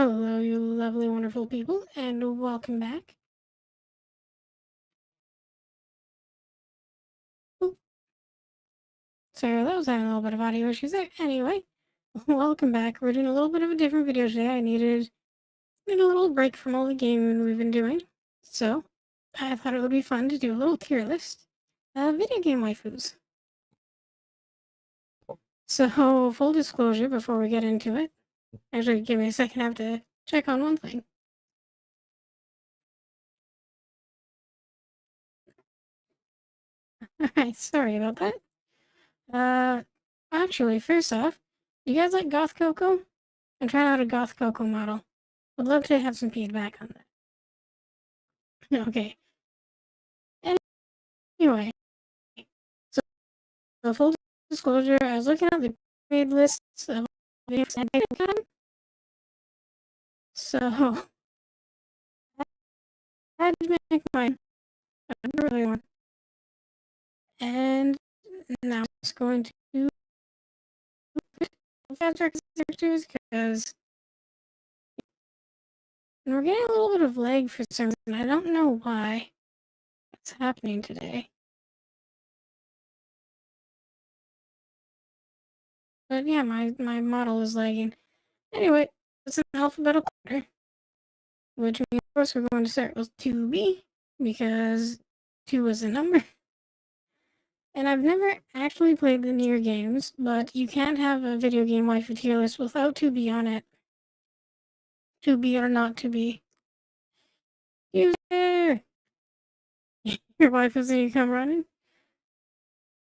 Hello, you lovely, wonderful people, and welcome back. Oop, sorry, that was having a little bit of audio issues there. Anyway, welcome back. We're doing a little bit of a different video today. I needed a little break from all the gaming we've been doing, so I thought it would be fun to do a little tier list of video game waifus. So, full disclosure before we get into it. Actually, give me a second. I have to check on one thing. Alright, sorry about that. Actually, first off, you guys like Goth Cocoa? I'm trying out a Goth Cocoa model. Would love to have some feedback on that. Okay. Anyway, so full disclosure, I was looking at the grade lists of videos and so I had to make mine. I don't really want. And now I'm just going to fast track characters because we're getting a little bit of lag for some reason. I don't know why it's happening today. But yeah, my model is lagging. Anyway, it's an alphabetical order, which means, of course, we're going to start with 2B, because 2 is a number. And I've never actually played the Nier games, but you can't have a video game waifu tier list without 2B on it. 2B or not to be. User! Your wife is going to come running?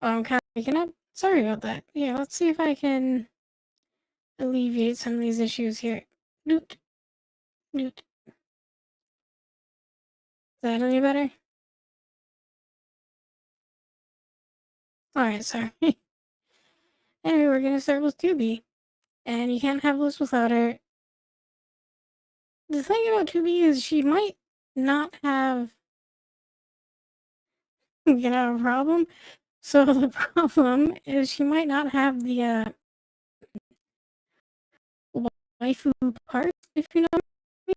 Oh, I'm kind of waking up. Sorry about that. Yeah, let's see if I can alleviate some of these issues here. Doot. Doot. Is that any better? Alright, sorry. Anyway, we're gonna start with 2B. And you can't have this without her. The thing about 2B is she might not have, a problem. So the problem is she might not have the waifu parts, if you know what I mean.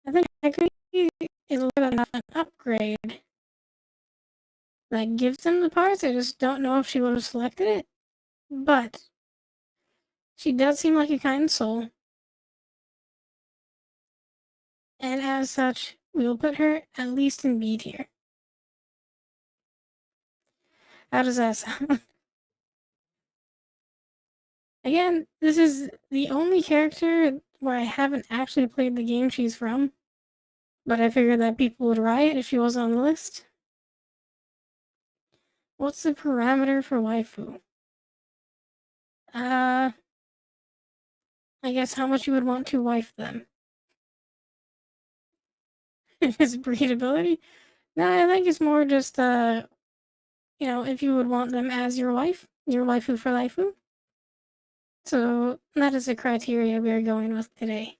I think technically it'll give enough an upgrade that gives them the parts. I just don't know if she would have selected it. But she does seem like a kind soul. And as such, we will put her at least in B tier. How does that sound? Again, this is the only character where I haven't actually played the game she's from, but I figured that people would riot if she wasn't on the list. What's the parameter for waifu? I guess how much you would want to wife them. Is breedability? No, I think it's more just, if you would want them as your wife, your waifu for lifeu. So that is the criteria we are going with today.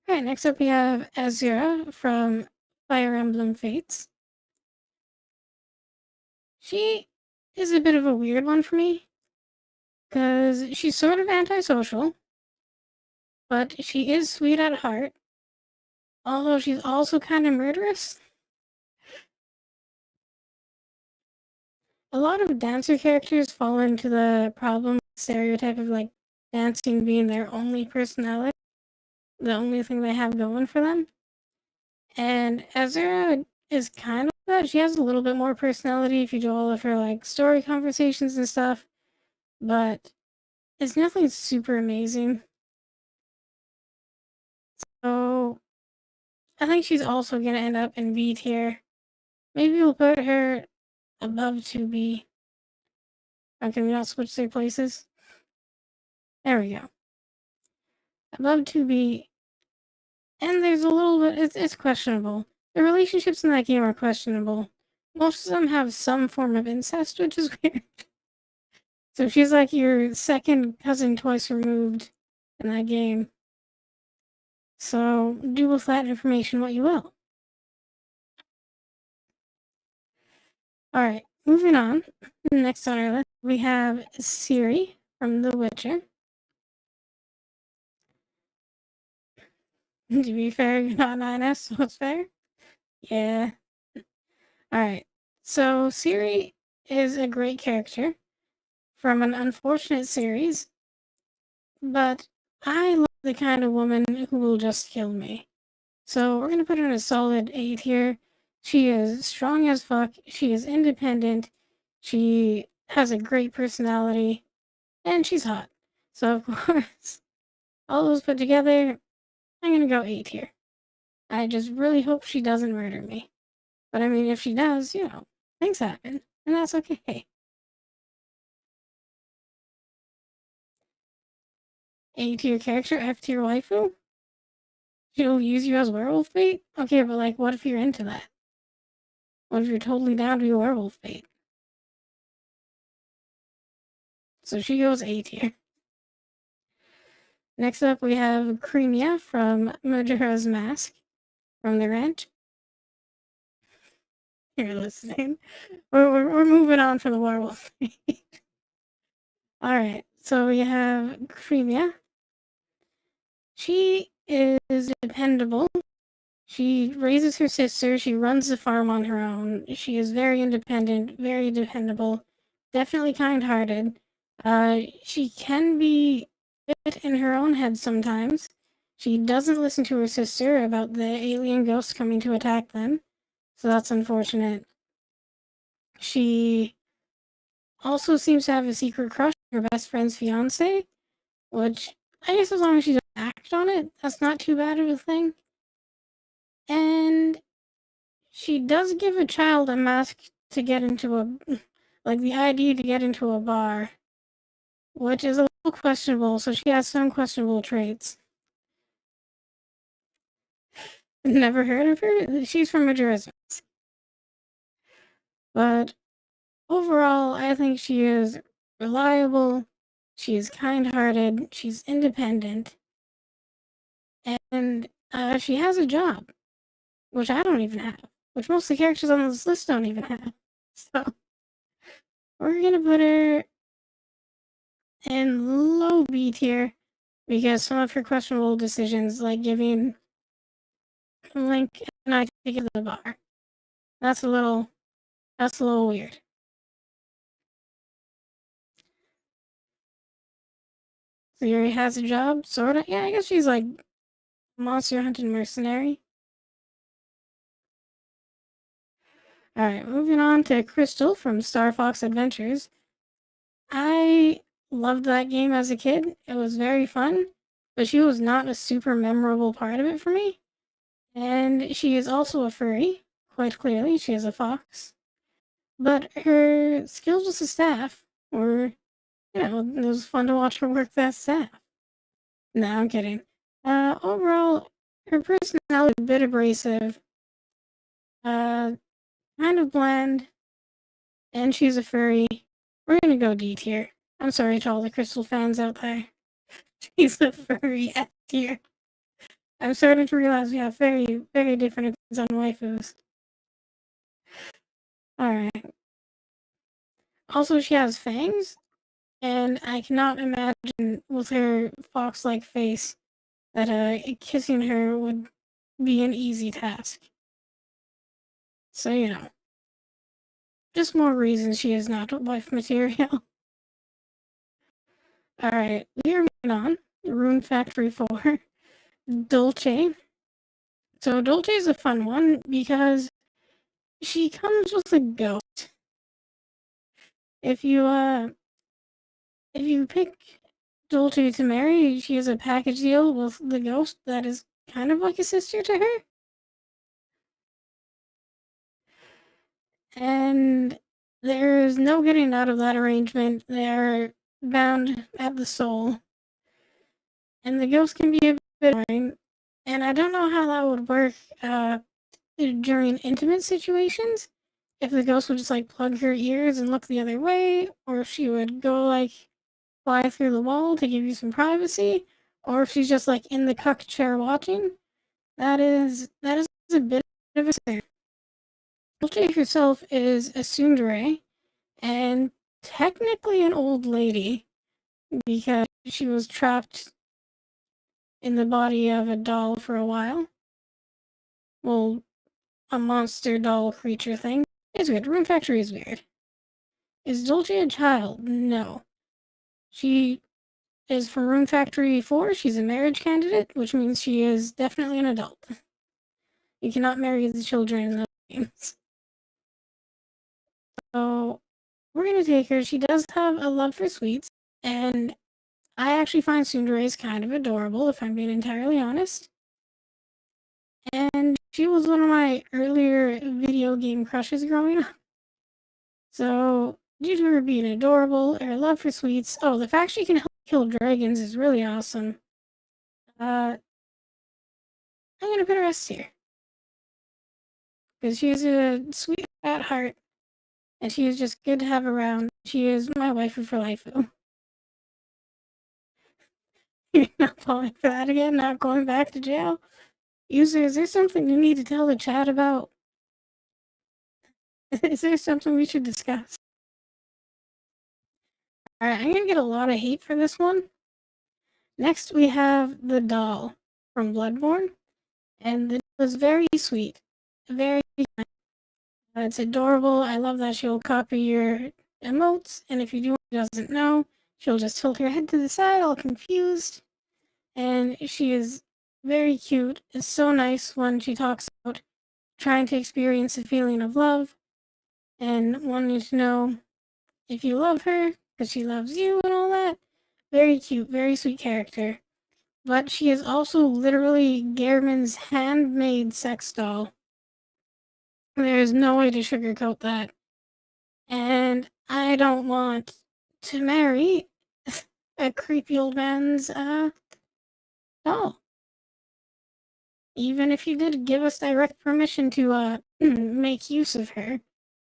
Alright, next up we have Azura from Fire Emblem Fates. She is a bit of a weird one for me, because she's sort of antisocial, but she is sweet at heart, although she's also kind of murderous. A lot of dancer characters fall into the problem stereotype of like dancing being their only personality, the only thing they have going for them. And Azura is kind of that. She has a little bit more personality if you do all of her like story conversations and stuff, but it's nothing super amazing. So I think she's also gonna end up in B tier. Maybe we'll put her above 2B. Or can we not switch their places? There we go. Above 2B. And there's a little bit, it's questionable. The relationships in that game are questionable. Most of them have some form of incest, which is weird. So she's like your second cousin twice removed in that game. So do with that information what you will. Alright, moving on. Next on our list, we have Ciri from The Witcher. To be fair, you're not 9S, so it's fair. Yeah. Alright. So, Siri is a great character from an unfortunate series, but I love the kind of woman who will just kill me. So, we're gonna put her in a solid 8 here. She is strong as fuck, she is independent, she has a great personality, and she's hot. So, of course, all those put together, I'm gonna go 8 here. I just really hope she doesn't murder me. But I mean, if she does, things happen, and that's okay. A tier character, F tier waifu? She'll use you as werewolf bait? Okay, but like, what if you're into that? What if you're totally down to be a werewolf bait? So she goes A tier. Next up, we have Creamia from Majora's Mask from the ranch. You're listening. We're moving on from the werewolf bait. Alright, so we have Creamia. She is dependable. She raises her sister. She runs the farm on her own. She is very independent, very dependable, definitely kind-hearted. She can be a bit in her own head sometimes. She doesn't listen to her sister about the alien ghosts coming to attack them, so that's unfortunate. She also seems to have a secret crush on her best friend's fiance, which I guess as long as she doesn't act on it, that's not too bad of a thing. And she does give a child a mask to get into like the ID to get into a bar, which is a little questionable, so she has some questionable traits. Never heard of her? She's from Majora's Mask. But overall, I think she is reliable, she is kind-hearted, she's independent, and she has a job, which I don't even have, which most of the characters on this list don't even have. So, we're gonna put her in low B tier because some of her questionable decisions, like giving Link an eye ticket to the bar, that's a little weird. Yuri has a job, sorta. Yeah, I guess she's like monster hunting mercenary. Alright, moving on to Crystal from Star Fox Adventures. I loved that game as a kid. It was very fun, but she was not a super memorable part of it for me. And she is also a furry, quite clearly. She is a fox. But her skills as a staff were, it was fun to watch her work that staff. No, I'm kidding. Overall, her personality is a bit abrasive, uh, kind of bland, and she's a furry. We're gonna go D tier. I'm sorry to all the Crystal fans out there. She's a furry F tier. I'm starting to realize we have very, very different opinions on waifus. Alright. Also, she has fangs, and I cannot imagine with her fox-like face that kissing her would be an easy task. So, just more reasons she is not wife material. Alright, we are moving on. Rune Factory 4. Dolce. So, Dolce is a fun one because she comes with a ghost. If you pick Dolce to marry, she has a package deal with the ghost that is kind of like a sister to her. And there is no getting out of that arrangement. They are bound at the soul. And the ghost can be a bit annoying. And I don't know how that would work during intimate situations. If the ghost would just like plug her ears and look the other way, or if she would go like fly through the wall to give you some privacy, or if she's just like in the cuck chair watching. That is a bit of a concern. Dolce herself is a tsundere, and technically an old lady, because she was trapped in the body of a doll for a while. Well, a monster doll creature thing. It's weird. Room Factory is weird. Is Dolce a child? No. She is from Room Factory 4. She's a marriage candidate, which means she is definitely an adult. You cannot marry the children in those games. So, we're gonna take her. She does have a love for sweets, and I actually find Sundare's kind of adorable, if I'm being entirely honest. And she was one of my earlier video game crushes growing up. So, due to her being adorable, her love for sweets, oh, the fact she can help kill dragons is really awesome. I'm gonna put her S tier. Because she is a sweet at heart, and she is just good to have around. She is my waifu for life. You're not falling for that again, not going back to jail? User, is there something you need to tell the chat about? Is there something we should discuss? Alright, I'm gonna get a lot of hate for this one. Next, we have the doll from Bloodborne, and it was very sweet. Very kind. It's adorable. I love that she'll copy your emotes, and if you do doesn't know, she'll just tilt her head to the side, all confused. And she is very cute. It's so nice when she talks about trying to experience the feeling of love and wanting to know if you love her because she loves you and all that. Very cute, very sweet character. But she is also literally Gehrman's handmade sex doll. There is no way to sugarcoat that. And I don't want to marry a creepy old man's doll. Even if you did give us direct permission to make use of her.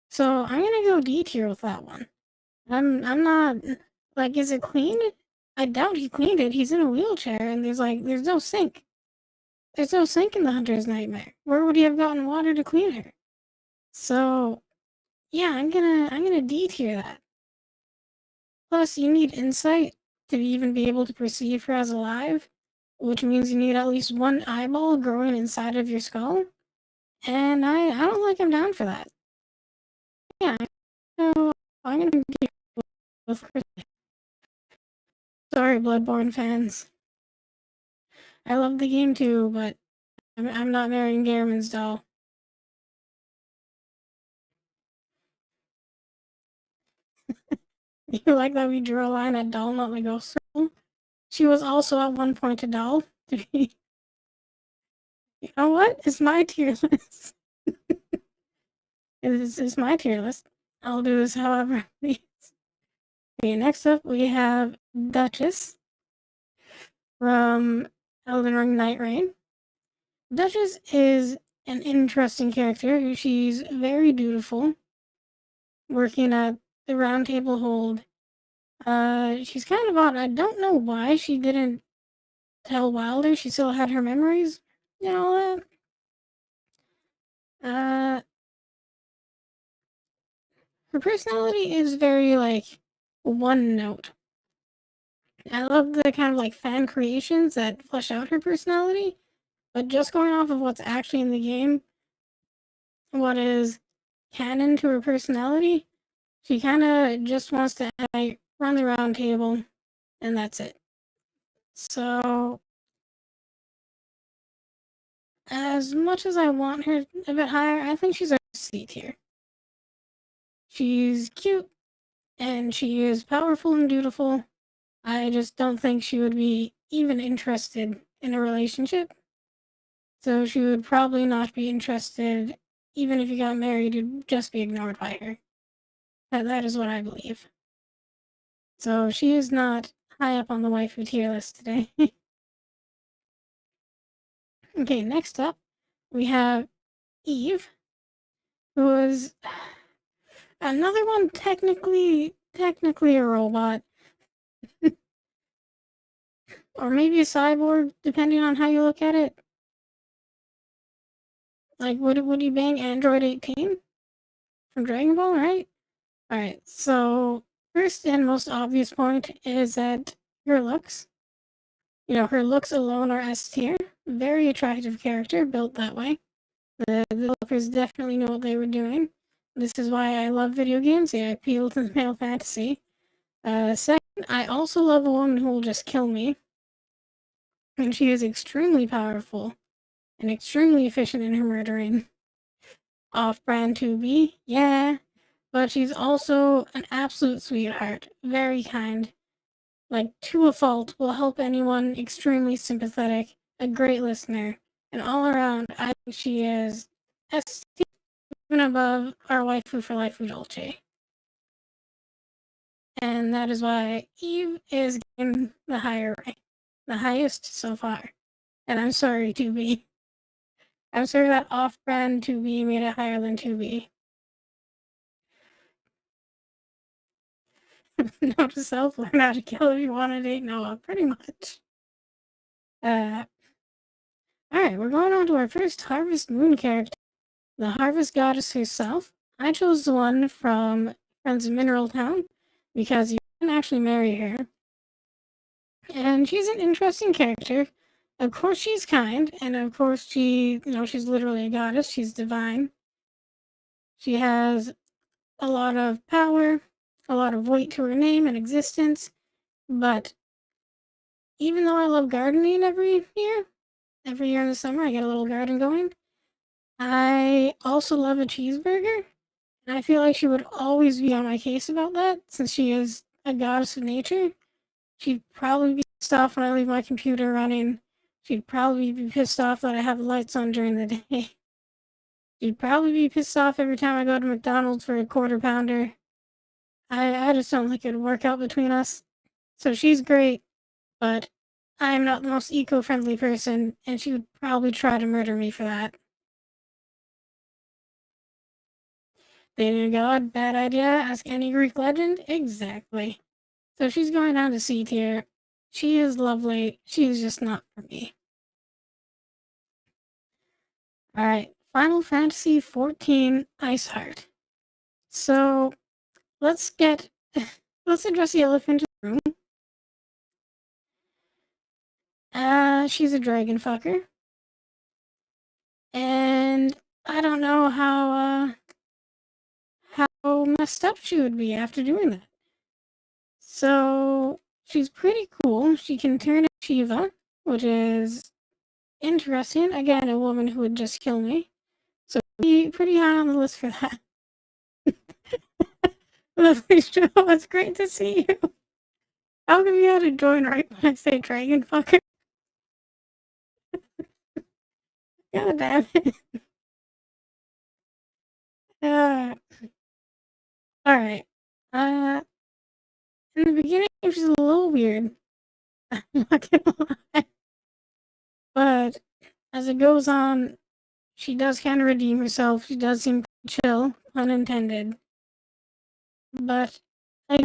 So I'm gonna go D tier with that one. I'm not like, is it clean? I doubt he cleaned it. He's in a wheelchair and there's no sink. There's no sink in the Hunter's Nightmare. Where would he have gotten water to clean her? So yeah, I'm gonna D tier that. Plus you need insight to even be able to perceive her as alive, which means you need at least one eyeball growing inside of your skull. And I don't think I'm down for that. Yeah, so I'm gonna be with Chris. Sorry, Bloodborne fans. I love the game too, but I'm not marrying Gehrman's doll. You like that we drew a line at doll, not the ghost circle? She was also at one point a doll. To be, you know what? It's my tier list. It's my tier list. I'll do this however I please. Okay, next up we have Duchess from Elden Ring Night Rain. Duchess is an interesting character. She's very dutiful, working at the Round Table Hold. She's kind of odd. I don't know why she didn't tell Wilder she still had her memories and all that. Her personality is very, like, one note. I love the kind of, like, fan creations that flesh out her personality, but just going off of what's actually in the game, what is canon to her personality, she kind of just wants to like, run the round table, and that's it. So, as much as I want her a bit higher, I think she's a C tier. She's cute, and she is powerful and beautiful. I just don't think she would be even interested in a relationship. So she would probably not be interested, even if you got married, you'd just be ignored by her. That is what I believe. So she is not high up on the waifu tier list today. Okay, next up, we have Eve, who is another one technically a robot. Or maybe a cyborg, depending on how you look at it. Like, would you bang Android 18 from Dragon Ball, right? Alright, so first and most obvious point is that her looks. You know, her looks alone are S tier. Very attractive character, built that way. The developers definitely know what they were doing. This is why I love video games. They appeal to the male fantasy. Second, I also love a woman who will just kill me. And she is extremely powerful and extremely efficient in her murdering. Off-brand to be, yeah. But she's also an absolute sweetheart. Very kind. Like, to a fault, will help anyone, extremely sympathetic, a great listener. And all around, I think she is even above our waifu for life Dolce. And that is why Eve is getting the higher rank. The highest so far. And I'm sorry, 2B. I'm sorry that off-brand 2B made it higher than 2B. Note to self, learn how to kill if you want to date Noah, pretty much. Alright, we're going on to our first Harvest Moon character, the Harvest Goddess herself. I chose the one from Friends of Mineral Town, because you can actually marry her. And she's an interesting character. Of course she's kind, and of course she's literally a goddess, she's divine. She has a lot of power, a lot of weight to her name and existence, but even though I love gardening every year in the summer I get a little garden going, I also love a cheeseburger, and I feel like she would always be on my case about that, since she is a goddess of nature. She'd probably be pissed off when I leave my computer running. She'd probably be pissed off that I have the lights on during the day. She'd probably be pissed off every time I go to McDonald's for a quarter pounder. I just don't think it'd work out between us. So she's great, but I'm not the most eco-friendly person, and she would probably try to murder me for that. Dear God, bad idea. Ask any Greek legend. Exactly. So she's going down to C tier. She is lovely. She's just not for me. Alright, Final Fantasy XIV Ice Heart. So let's address the elephant in the room. She's a dragon fucker. And I don't know how messed up she would be after doing that. So she's pretty cool. She can turn into Shiva, which is interesting. Again, a woman who would just kill me. So pretty high on the list for that. Lovely show. It's great to see you. How come you had to join right when I say dragon fucker? God damn it. Uh, Alright. In the beginning, she's a little weird. I'm not gonna lie. But as it goes on, she does kind of redeem herself. She does seem chill, pun intended. But I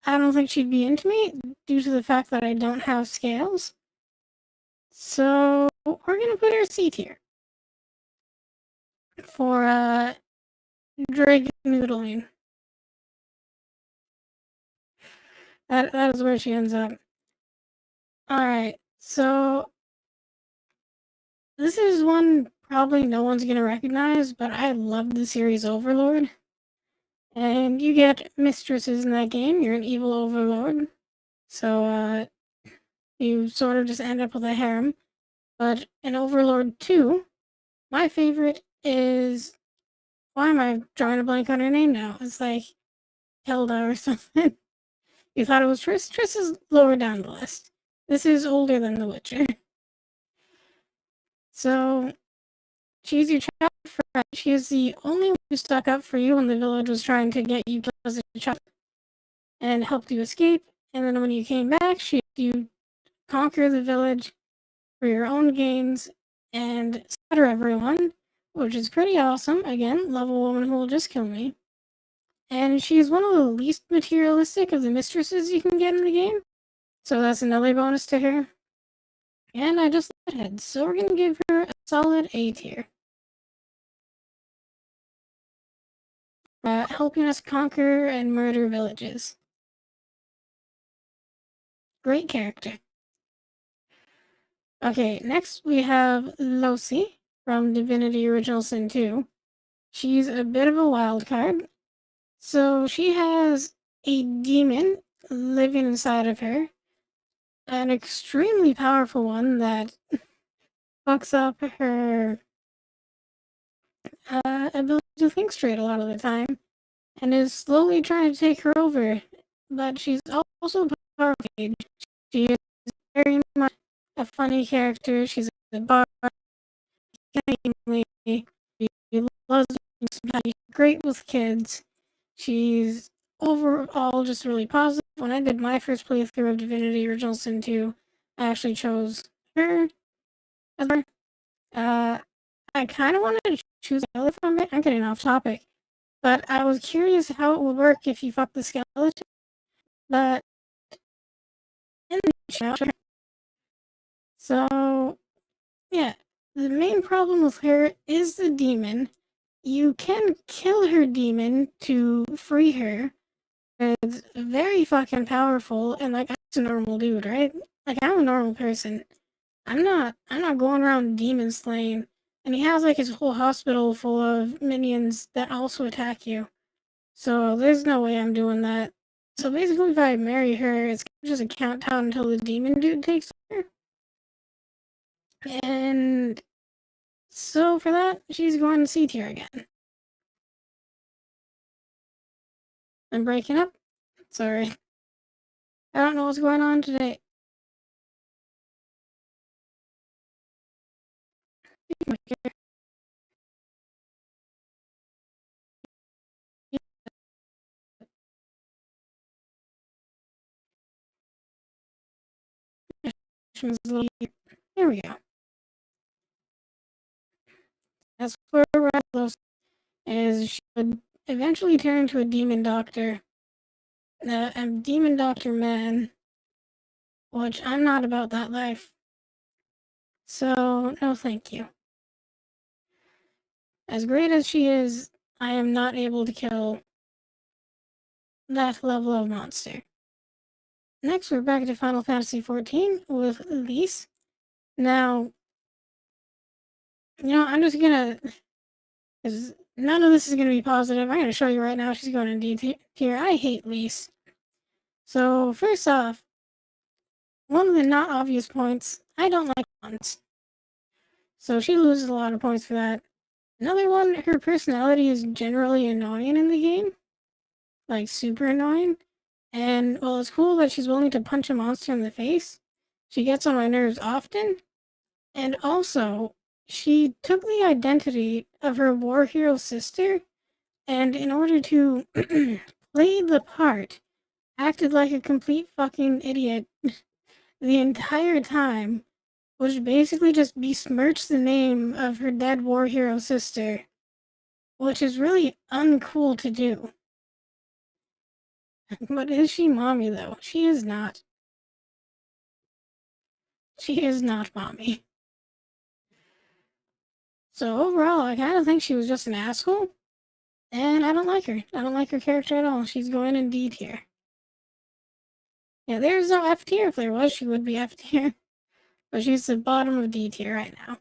don't think she'd be into me due to the fact that I don't have scales. So we're gonna put her C tier for Drake noodling. That is where she ends up. Alright, so this is one probably no one's gonna recognize, but I love the series Overlord. And you get mistresses in that game, you're an evil overlord. So you sort of just end up with a harem. But in Overlord 2, my favorite is, why am I drawing a blank on her name now? It's like Hilda or something. You thought it was Triss? Triss is lower down the list. This is older than The Witcher. So, she's your child friend. She is the only one who stuck up for you when the village was trying to get you killed as a child and helped you escape. And then when you came back, she helped you conquer the village for your own gains and scatter everyone, which is pretty awesome. Again, love a woman who will just kill me. And she's one of the least materialistic of the mistresses you can get in the game. So that's another bonus to her. And I just let head, so we're gonna give her a solid A tier. Helping us conquer and murder villages. Great character. Okay, next we have Losi from Divinity Original Sin 2. She's a bit of a wild card. So she has a demon living inside of her, an extremely powerful one that fucks up her ability to think straight a lot of the time, and is slowly trying to take her over. But she's also powerful. She is very much a funny character. She's a bar, she loves she's great with kids. She's overall just really positive. When I did my first playthrough of Divinity Original Sin 2, I actually chose her as her. Uh, I kind of wanted to choose a skeleton from it. I'm getting off topic. But I was curious how it would work if you fuck the skeleton. But in the so yeah, the main problem with her is the demon. You can kill her demon to free her. It's very fucking powerful, and like I'm a normal dude, right? Like I'm a normal person. I'm not going around demon slaying. And he has like his whole hospital full of minions that also attack you. So there's no way I'm doing that. So basically, if I marry her, it's just a countdown until the demon dude takes her. And so for that, she's going to C tier again. I'm breaking up. Sorry. I don't know what's going on today. Here we go. That's where we're at close. Is she would eventually turn into a demon doctor. A demon doctor man, which I'm not about that life. So, no thank you. As great as she is, I am not able to kill that level of monster. Next, we're back to Final Fantasy XIV with Elise. Now, I'm just gonna, because none of this is gonna be positive. I'm gonna show you right now. She's going in D tier. I hate Elise. So, first off, one of the not obvious points, I don't like ones. So she loses a lot of points for that. Another one, her personality is generally annoying in the game. Like, super annoying. And, well, it's cool that she's willing to punch a monster in the face. She gets on my nerves often. And also, she took the identity of her war hero sister, and in order to play the part, acted like a complete fucking idiot the entire time, which basically just besmirched the name of her dead war hero sister, which is really uncool to do. But is she mommy, though? She is not. She is not mommy. So overall, I kind of think she was just an asshole, and I don't like her. I don't like her character at all. She's going in D tier. Yeah, there's no F tier. If there was, she would be F tier. But she's the bottom of D tier right now.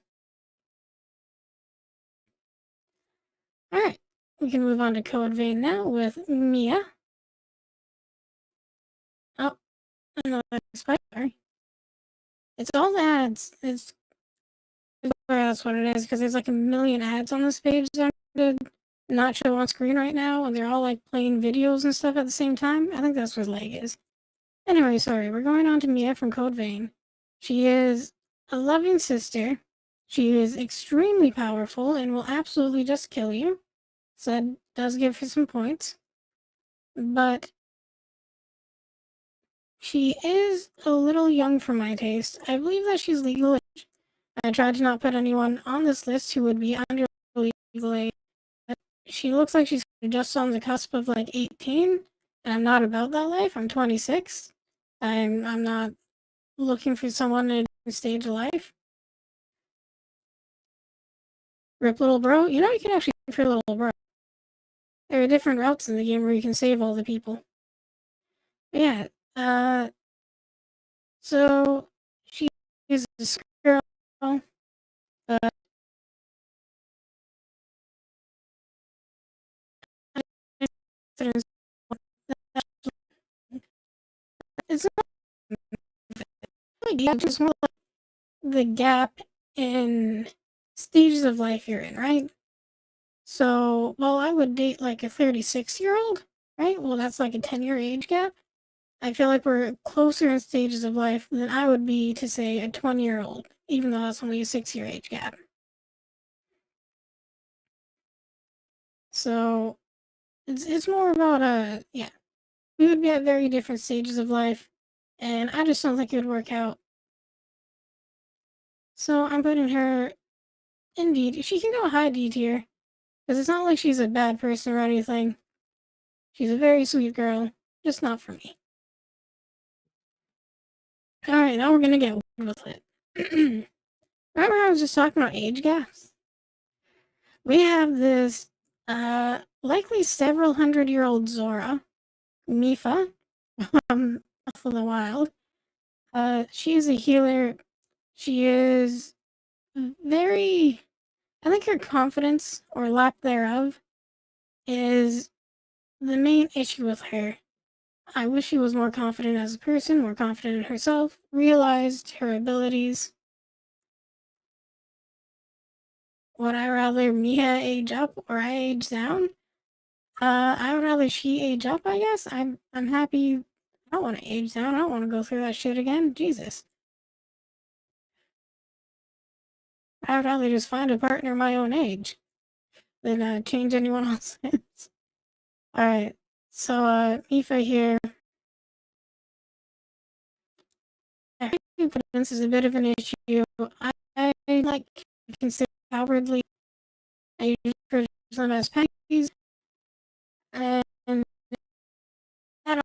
Alright, we can move on to Code Vein now with Mia. Oh, another spike, sorry. It's all the ads. That's what it is, because there's like a million ads on this page that I'm going to not show on screen right now, and they're all like playing videos and stuff at the same time. I think that's where lag is. Anyway, sorry, we're going on to Mia from Code Vein. She is a loving sister. She is extremely powerful and will absolutely just kill you. So that does give her some points. But she is a little young for my taste. I believe that she's legal age. I tried to not put anyone on this list who would be under legal age. But she looks like she's just on the cusp of like 18. And I'm not about that life. I'm 26. I'm not looking for someone in a stage of life. Rip little bro. You can actually save for little bro. There are different routes in the game where you can save all the people. But yeah, so she is a but it's not like just more like the gap in stages of life you're in, right? So, well, I would date like a 36-year-old, right? Well, that's like a 10-year age gap. I feel like we're closer in stages of life than I would be to, say, a 20-year-old, even though that's only a 6-year age gap. So, it's more about, yeah, we would be at very different stages of life, and I just don't think it would work out. So, I'm putting her in D. She can go high D tier, because it's not like she's a bad person or anything. She's a very sweet girl, just not for me. Alright, now we're gonna get weird with it. Remember I was just talking about age gaps? We have this, likely several hundred-year-old Zora, Mifa, from Breath of the Wild. She is a healer. She is very... I think her confidence, or lack thereof, is the main issue with her. I wish she was more confident as a person, more confident in herself, realized her abilities. Would I rather Mia age up or I age down? I would rather she age up, I guess. I'm happy. I don't want to age down. I don't want to go through that shit again. Jesus. I would rather just find a partner my own age than change anyone else's. Alright. So, Mifa here. I think confidence is a bit of an issue. I like consider cowardly. I use them as pennies, and that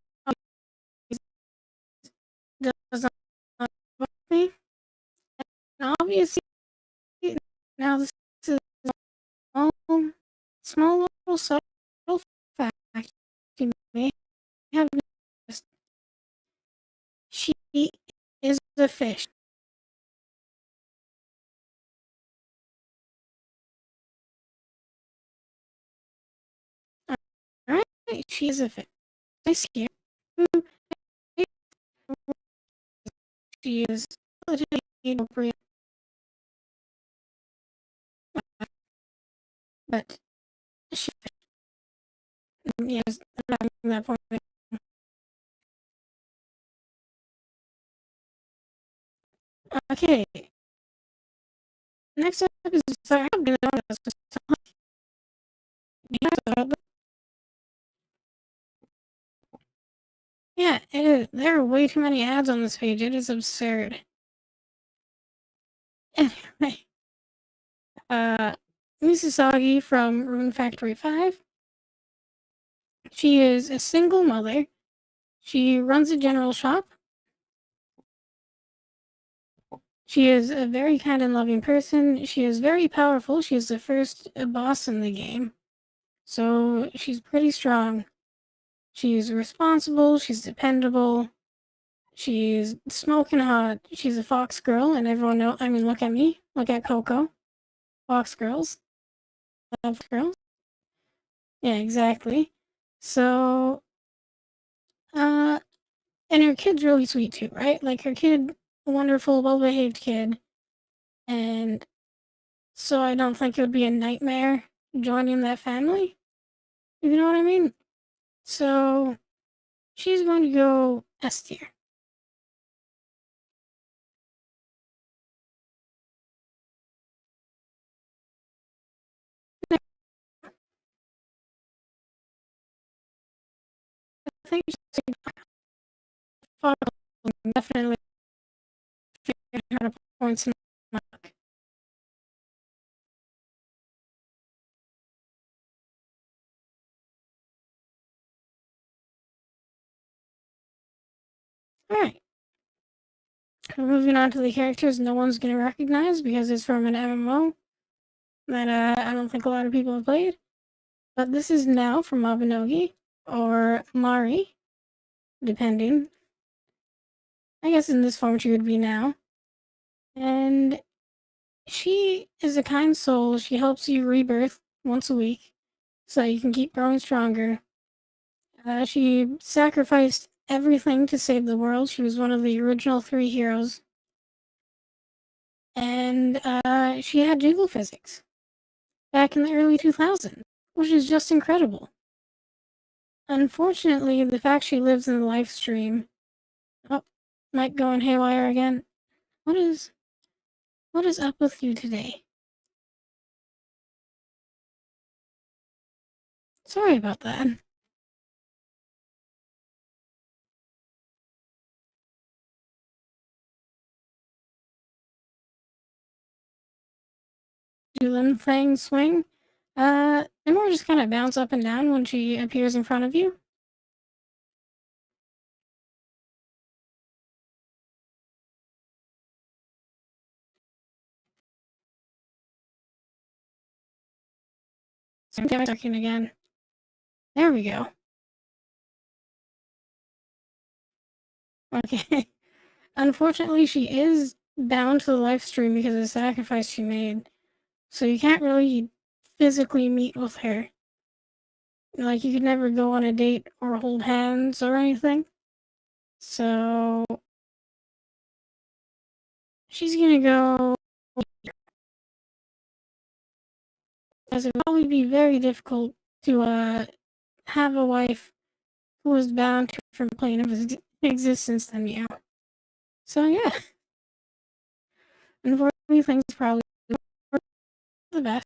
does not work me. And obviously, now this is a small little subtle fact you may have noticed. She is a fish. Alright? She is a fish. I scare who she is legitimately appropriate, but she, yes, I'm not making that point. Okay, next up is sorry, I'm gonna yeah, it is. There are way too many ads on this page. It is absurd. Anyway, uh, Misasagi from Rune Factory 5. She is a single mother. She runs a general shop. She is a very kind and loving person. She is very powerful. She is the first boss in the game. So she's pretty strong. She's responsible. She's dependable. She's smoking hot. She's a fox girl, and everyone knows. I mean, look at me. Look at Coco. Fox girls. Love girls. Yeah, exactly. So, uh, and her kid's really sweet too, right? Like her kid, wonderful, well-behaved kid. And so I don't think it would be a nightmare joining that family. You know what I mean? So she's going to go S tier. I think she's definitely 100 points in the mark. Alright. Moving on to the characters no one's going to recognize because it's from an MMO that I don't think a lot of people have played. But this is Now from Mabinogi, or Mari, depending. I guess in this form she would be Now. And She is a kind soul. She helps you rebirth once a week so you can keep growing stronger. She sacrificed everything to save the world. She was one of the original three heroes. And she had jiggle physics back in the early 2000s, which is just incredible. Unfortunately, the fact she lives in the live stream. Oh, might going haywire again. What is up with you today? Sorry about that. Do them things swing? They more just kind of bounce up and down when she appears in front of you. So I'm talking again. There we go. Okay. Unfortunately, she is bound to the live stream because of the sacrifice she made. So you can't really physically meet with her. Like, you could never go on a date or hold hands or anything. So she's gonna go, as it would probably be very difficult to have a wife who is bound to a different plane of existence than you. So yeah, unfortunately, things probably were the best.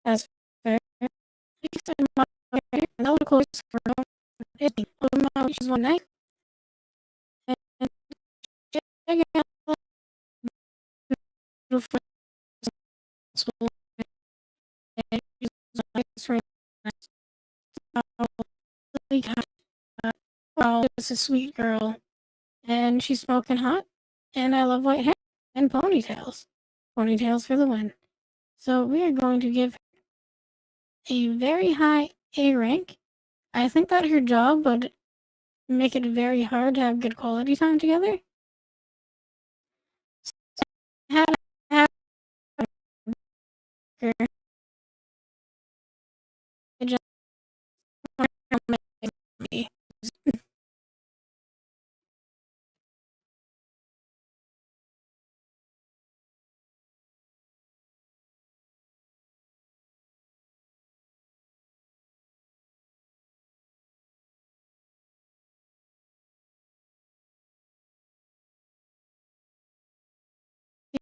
As fair, and that was close for it. Which is one night, and check out beautiful school, and she's nice for well, it's a sweet girl, and she's smoking hot, and I love white hair and ponytails. Ponytails for the win. So we are going to give a very high A rank. I think that her job would make it very hard to have good quality time together. Had had her, it just me.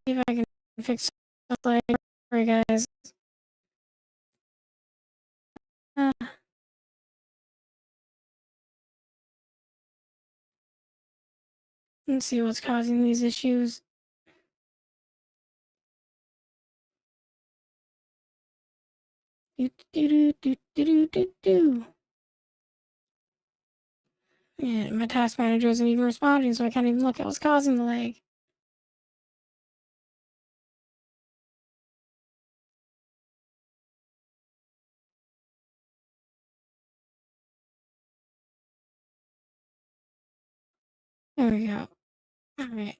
See if I can fix the flag for you guys. Uh, let's see what's causing these issues. Do do do do do do do. Yeah, my task manager isn't even responding, so I can't even look at what's causing the lag. There we go. Alright.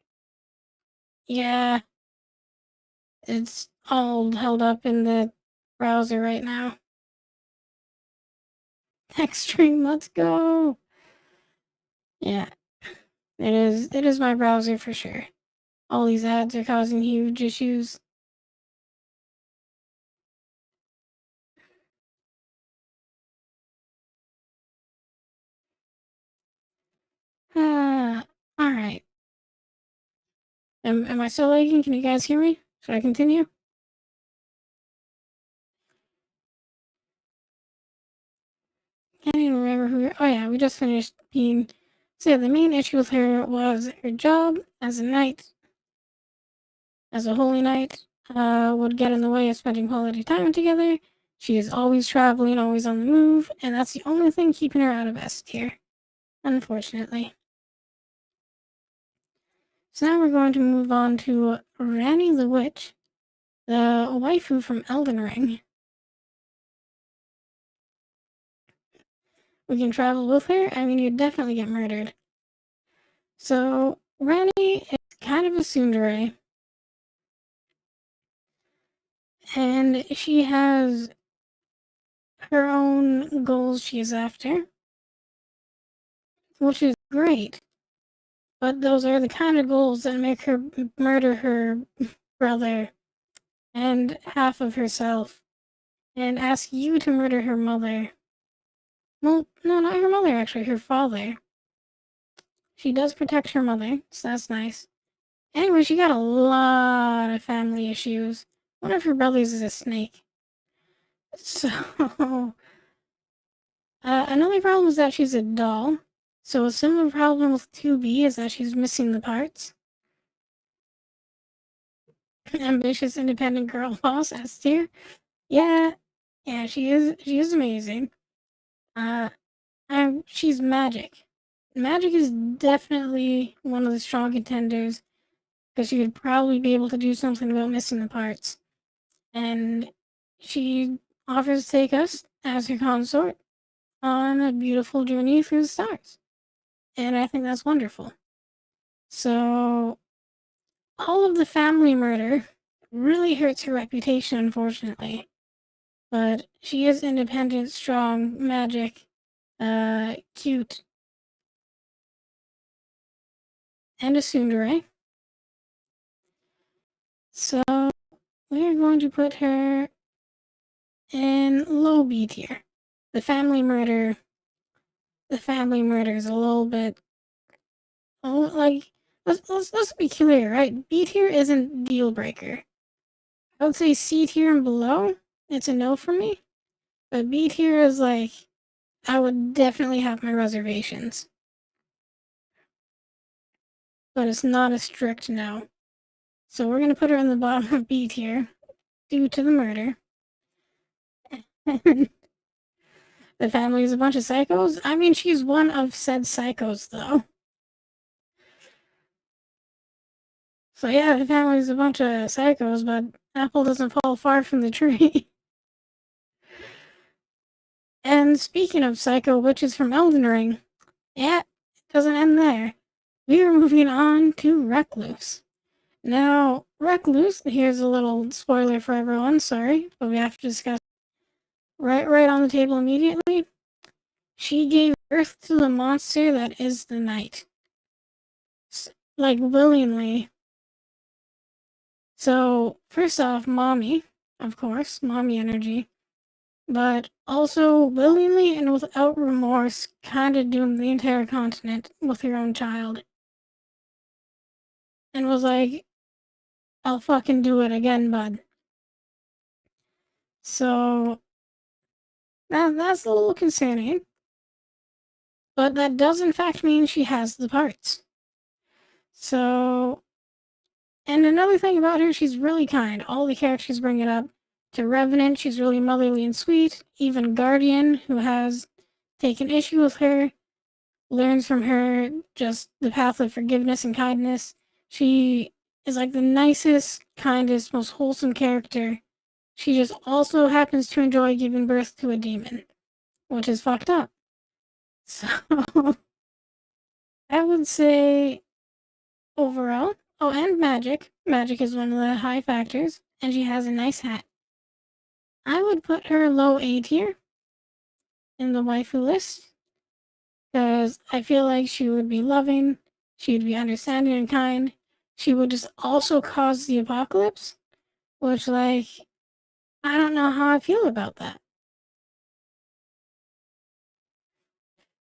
Yeah, it's all held up in the browser right now. Next stream, let's go! Yeah, it is my browser for sure. All these ads are causing huge issues. Alright. Am I still lagging? Can you guys hear me? Should I continue? Can't even remember who. Oh yeah, we just finished being. So yeah, the main issue with her was her job as a knight, as a holy knight, would get in the way of spending quality time together. She is always traveling, always on the move, and that's the only thing keeping her out of S tier, unfortunately. So now we're going to move on to Ranni the Witch, the waifu from Elden Ring. we can travel with her, I mean, you'd definitely get murdered. So, Rani is kind of a tsundere, and she has her own goals she's after, which is great. But those are the kind of goals that make her murder her brother and half of herself, and ask you to murder her mother. Well, no, not her mother, actually, her father. She does protect her mother, so that's nice. Anyway, she got a lot of family issues. One of her brothers is a snake. So, another problem is that she's a doll. So a similar problem with 2B is that she's missing the parts. Ambitious, independent girl boss, S tier. Yeah, she is amazing. She's magic. Magic is definitely one of the strong contenders because she would probably be able to do something about missing the parts. And she offers to take us as her consort on a beautiful journey through the stars. And I think that's wonderful. So, all of the family murder really hurts her reputation, unfortunately. But she is independent, strong, magic, cute, and a tsundere. So, we're going to put her in low B tier. The family murder is a little bit, oh, like, let's be clear, right? B tier isn't deal breaker. I would say C tier and below, it's a no for me. But B tier is like, I would definitely have my reservations. But it's not a strict no. So we're gonna put her in the bottom of B tier due to the murder. The family is a bunch of psychos. I mean, she's one of said psychos, though. So yeah, the family's a bunch of psychos, but apple doesn't fall far from the tree. And speaking of psycho witches from Elden Ring, yeah, it doesn't end there. We are moving on to Recluse. Now, Recluse, here's a little spoiler for everyone, sorry, but we have to discuss right on the table immediately. She gave birth to the monster that is the night. Like, willingly. So, first off, mommy, of course, mommy energy. But also, willingly and without remorse, kinda doomed the entire continent with her own child. And was like, I'll fucking do it again, bud. So, that's a little concerning. But that does in fact mean she has the parts. So, and another thing about her, she's really kind. All the characters bring it up. To Revenant, she's really motherly and sweet. Even Guardian, who has taken issue with her, learns from her just the path of forgiveness and kindness. She is like the nicest, kindest, most wholesome character. She just also happens to enjoy giving birth to a demon, which is fucked up. So, I would say overall. Oh, and magic. Magic is one of the high factors, and she has a nice hat. I would put her low A tier in the waifu list, because I feel like she would be loving, she would be understanding and kind. She would just also cause the apocalypse, which, like, I don't know how I feel about that.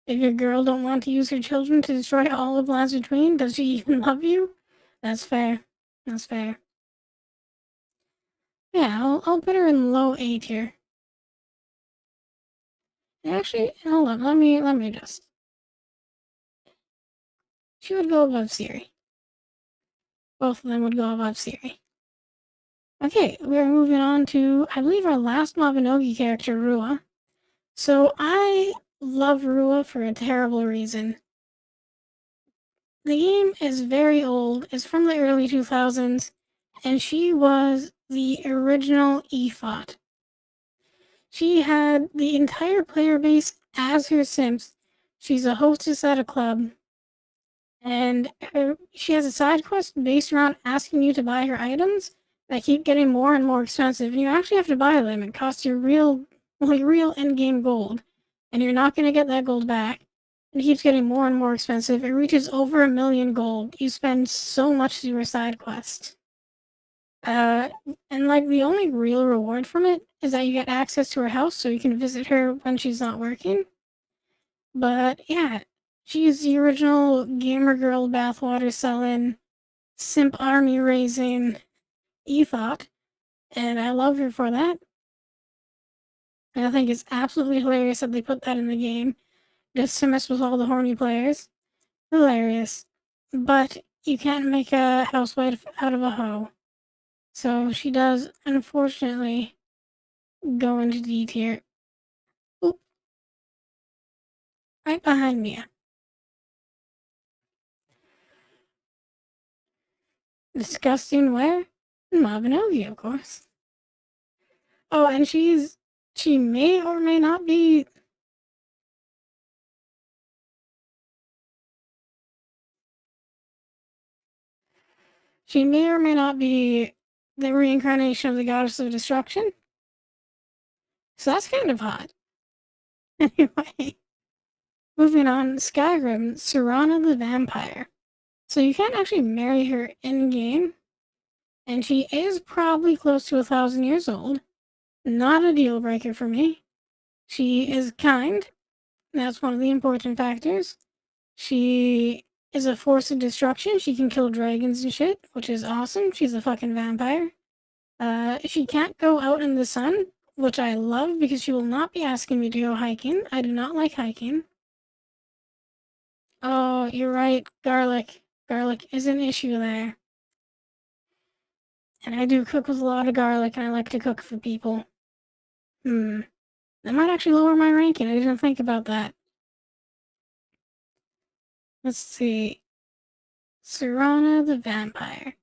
If your girl don't want to use her children to destroy all of lands between, does she even love you? That's fair. That's fair. Yeah, I'll put her in low A tier. Actually, hold on, let me just. She would go above Siri. Both of them would go above Siri. Okay, we're moving on to, I believe, our last Mabinogi character, Rua. So I love Rua for a terrible reason. The game is very old, it's from the early 2000s, and she was the original EFOT. She had the entire player base as her Sims. She's a hostess at a club, and she has a side quest based around asking you to buy her items that keep getting more and more expensive, and you actually have to buy them. It costs you real in-game gold, and you're not going to get that gold back. It keeps getting more and more expensive. It reaches over 1 million gold. You spend so much to do her side quest. And like the only real reward from it is that you get access to her house so you can visit her when she's not working. But yeah, she's the original gamer girl bathwater selling, simp army raising ethot, and I love her for that. And I think it's absolutely hilarious that they put that in the game just to mess with all the horny players. Hilarious. But you can't make a housewife out of a hoe. So she does, unfortunately, go into D tier. Oop. Right behind me. Disgusting where? Mabinogi, of course. Oh, and she may or may not be. She may or may not be the reincarnation of the goddess of destruction. So that's kind of hot. Anyway, moving on, Skyrim, Serana the Vampire. So you can't actually marry her in-game, and she is probably close to 1,000 years old. Not a deal breaker for me. She is kind. That's one of the important factors. She is a force of destruction. She can kill dragons and shit, which is awesome. She's a fucking vampire. She can't go out in the sun, which I love because she will not be asking me to go hiking. I do not like hiking. Oh, you're right. Garlic. Garlic is an issue there. And I do cook with a lot of garlic, and I like to cook for people. That might actually lower my ranking. I didn't think about that. Let's see. Serana the Vampire.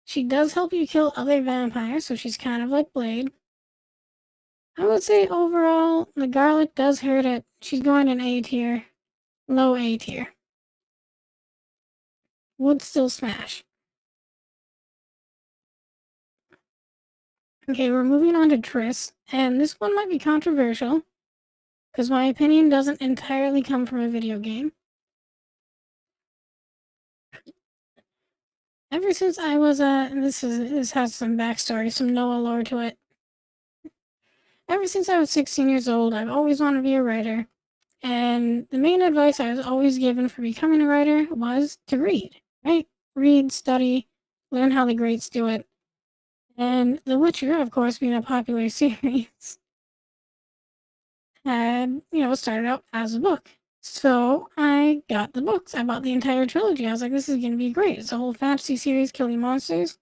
She does help you kill other vampires, so she's kind of like Blade. I would say overall, the garlic does hurt it. She's going in A tier. Low A tier. Would still smash. Okay, we're moving on to Triss, and this one might be controversial, because my opinion doesn't entirely come from a video game. Ever since I was this has some backstory, some Noah lore to it. Ever since I was 16 years old, I've always wanted to be a writer, and the main advice I was always given for becoming a writer was to read, right? Read, study, learn how the greats do it. And The Witcher, of course, being a popular series, had, started out as a book. So I got the books. I bought the entire trilogy. I was like, this is going to be great. It's a whole fantasy series killing monsters.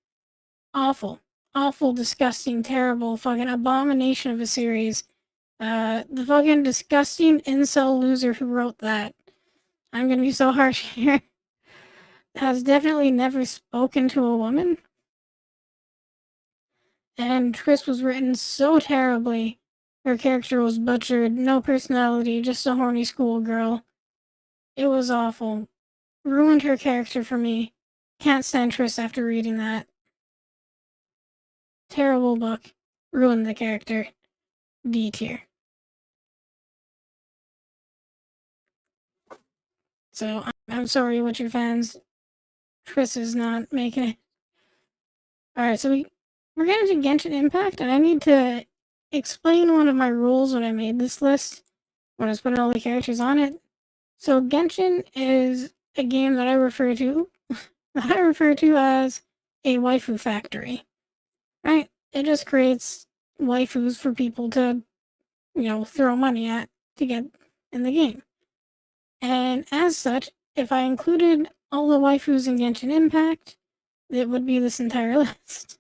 Awful. Awful, disgusting, terrible, fucking abomination of a series. The fucking disgusting incel loser who wrote that, I'm going to be so harsh here, has definitely never spoken to a woman. And Triss was written so terribly. Her character was butchered, no personality, just a horny schoolgirl. It was awful. Ruined her character for me. Can't stand Triss after reading that. Terrible book. Ruined the character. D tier. So, I'm sorry, Witcher fans. Triss is not making it. Alright, so we're getting to Genshin Impact, and I need to explain one of my rules when I made this list, when I was putting all the characters on it. So Genshin is a game that I refer to as a waifu factory. Right? It just creates waifus for people to, throw money at to get in the game. And as such, if I included all the waifus in Genshin Impact, it would be this entire list.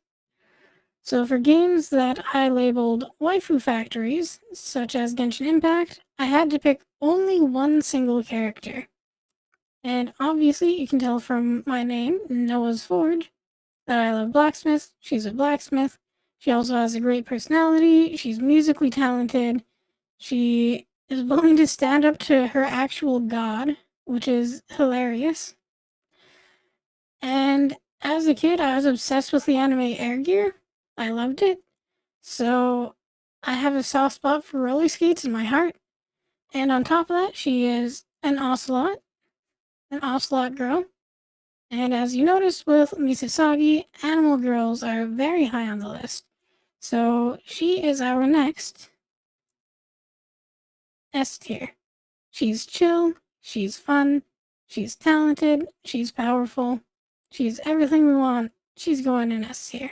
So for games that I labeled waifu factories, such as Genshin Impact, I had to pick only one single character. And obviously, you can tell from my name, Noah's Forge, that I love blacksmiths. She's a blacksmith. She also has a great personality. She's musically talented. She is willing to stand up to her actual god, which is hilarious. And as a kid, I was obsessed with the anime Air Gear. I loved it. So I have a soft spot for roller skates in my heart. And on top of that, she is an ocelot girl. And as you noticed with Misasagi, animal girls are very high on the list. So she is our next S tier. She's chill, she's fun, she's talented, she's powerful, she's everything we want. She's going in S tier.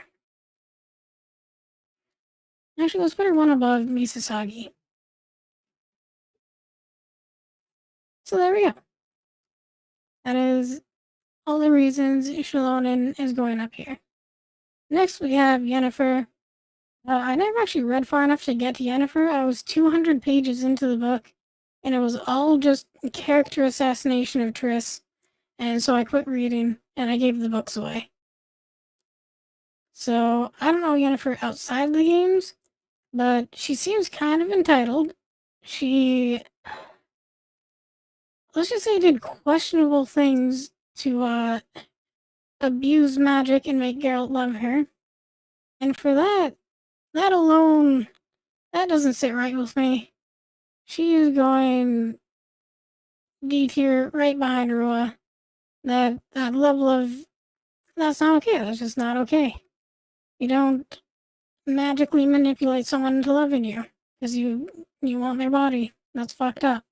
Actually, let's put her one above Misasagi. So there we go. That is all the reasons Shalonen is going up here. Next, we have Yennefer. I never actually read far enough to get to Yennefer. I was 200 pages into the book, and it was all just character assassination of Triss. And so I quit reading, and I gave the books away. So I don't know Yennefer outside the games, but she seems kind of entitled. She, let's just say, did questionable things to abuse magic and make Geralt love her. And for that alone, that doesn't sit right with me. She is going D tier right behind Rua. That level of, that's not okay. That's just not okay. You don't magically manipulate someone into loving you because you want their body. That's fucked up.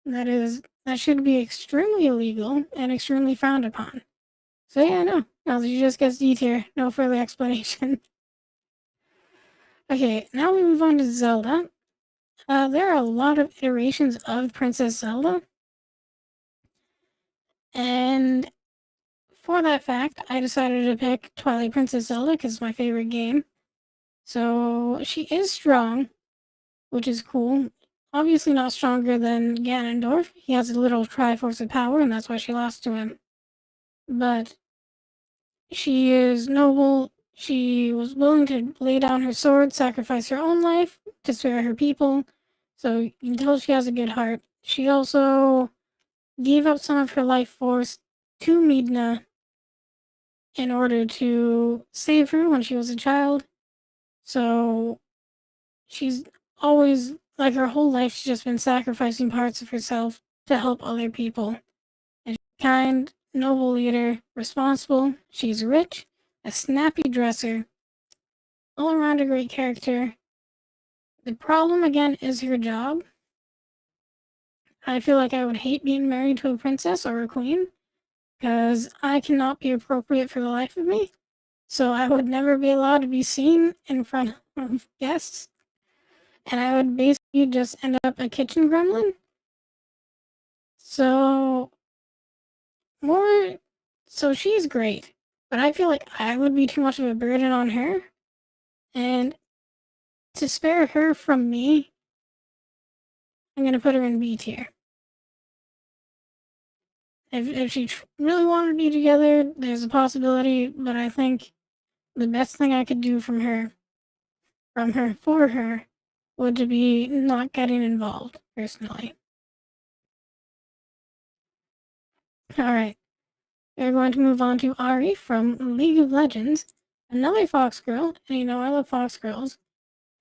That should be extremely illegal and extremely frowned upon. So yeah, no, she just gets D tier. No further explanation. Okay, now we move on to Zelda. There are a lot of iterations of Princess Zelda, and for that fact, I decided to pick Twilight Princess Zelda because it's my favorite game. So she is strong, which is cool. Obviously not stronger than Ganondorf. He has a little Triforce of power, and that's why she lost to him. But she is noble. She was willing to lay down her sword, sacrifice her own life to spare her people. So you can tell she has a good heart. She also gave up some of her life force to Midna in order to save her when she was a child. So she's always, like her whole life, she's just been sacrificing parts of herself to help other people. And she's kind, noble leader, responsible, she's rich, a snappy dresser, all around a great character. The problem, again, is her job. I feel like I would hate being married to a princess or a queen, because I cannot be appropriate for the life of me. So I would never be allowed to be seen in front of guests. And I would basically just end up a kitchen gremlin. So she's great. But I feel like I would be too much of a burden on her. And to spare her from me, I'm gonna put her in B tier. If she really wanted to be together, there's a possibility, but I think the best thing I could do for her, would to be not getting involved, personally. Alright, we're going to move on to Ari from League of Legends, another Fox girl, and you know I love Fox girls,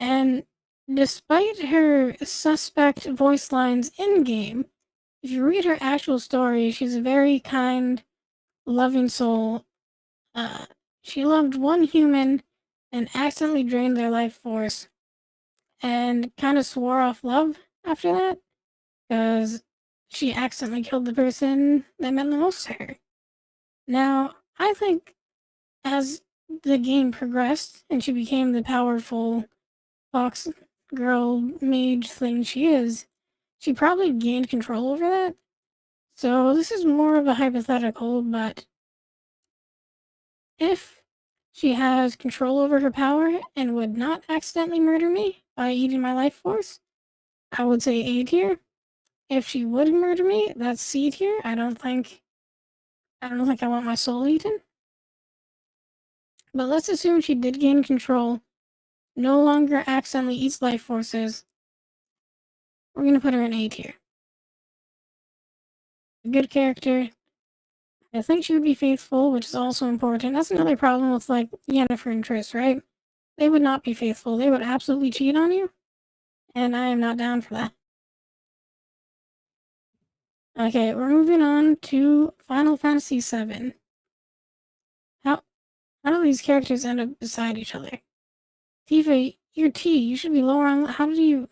and despite her suspect voice lines in-game, if you read her actual story, she's a very kind, loving soul. She loved one human and accidentally drained their life force, and kind of swore off love after that, because she accidentally killed the person that meant the most to her. Now, I think as the game progressed and she became the powerful fox girl mage thing she is, she probably gained control over that. So this is more of a hypothetical, but if she has control over her power and would not accidentally murder me by eating my life force, I would say A tier. If she would murder me, that's C tier. I don't think I want my soul eaten. But let's assume she did gain control, no longer accidentally eats life forces. We're gonna put her in A tier. Good character. I think she would be faithful, which is also important. That's another problem with, like, Yennefer and Triss, right? They would not be faithful. They would absolutely cheat on you, and I am not down for that. Okay, we're moving on to Final Fantasy VII. How do these characters end up beside each other? Tifa, you're T. You should be lower on. How did you?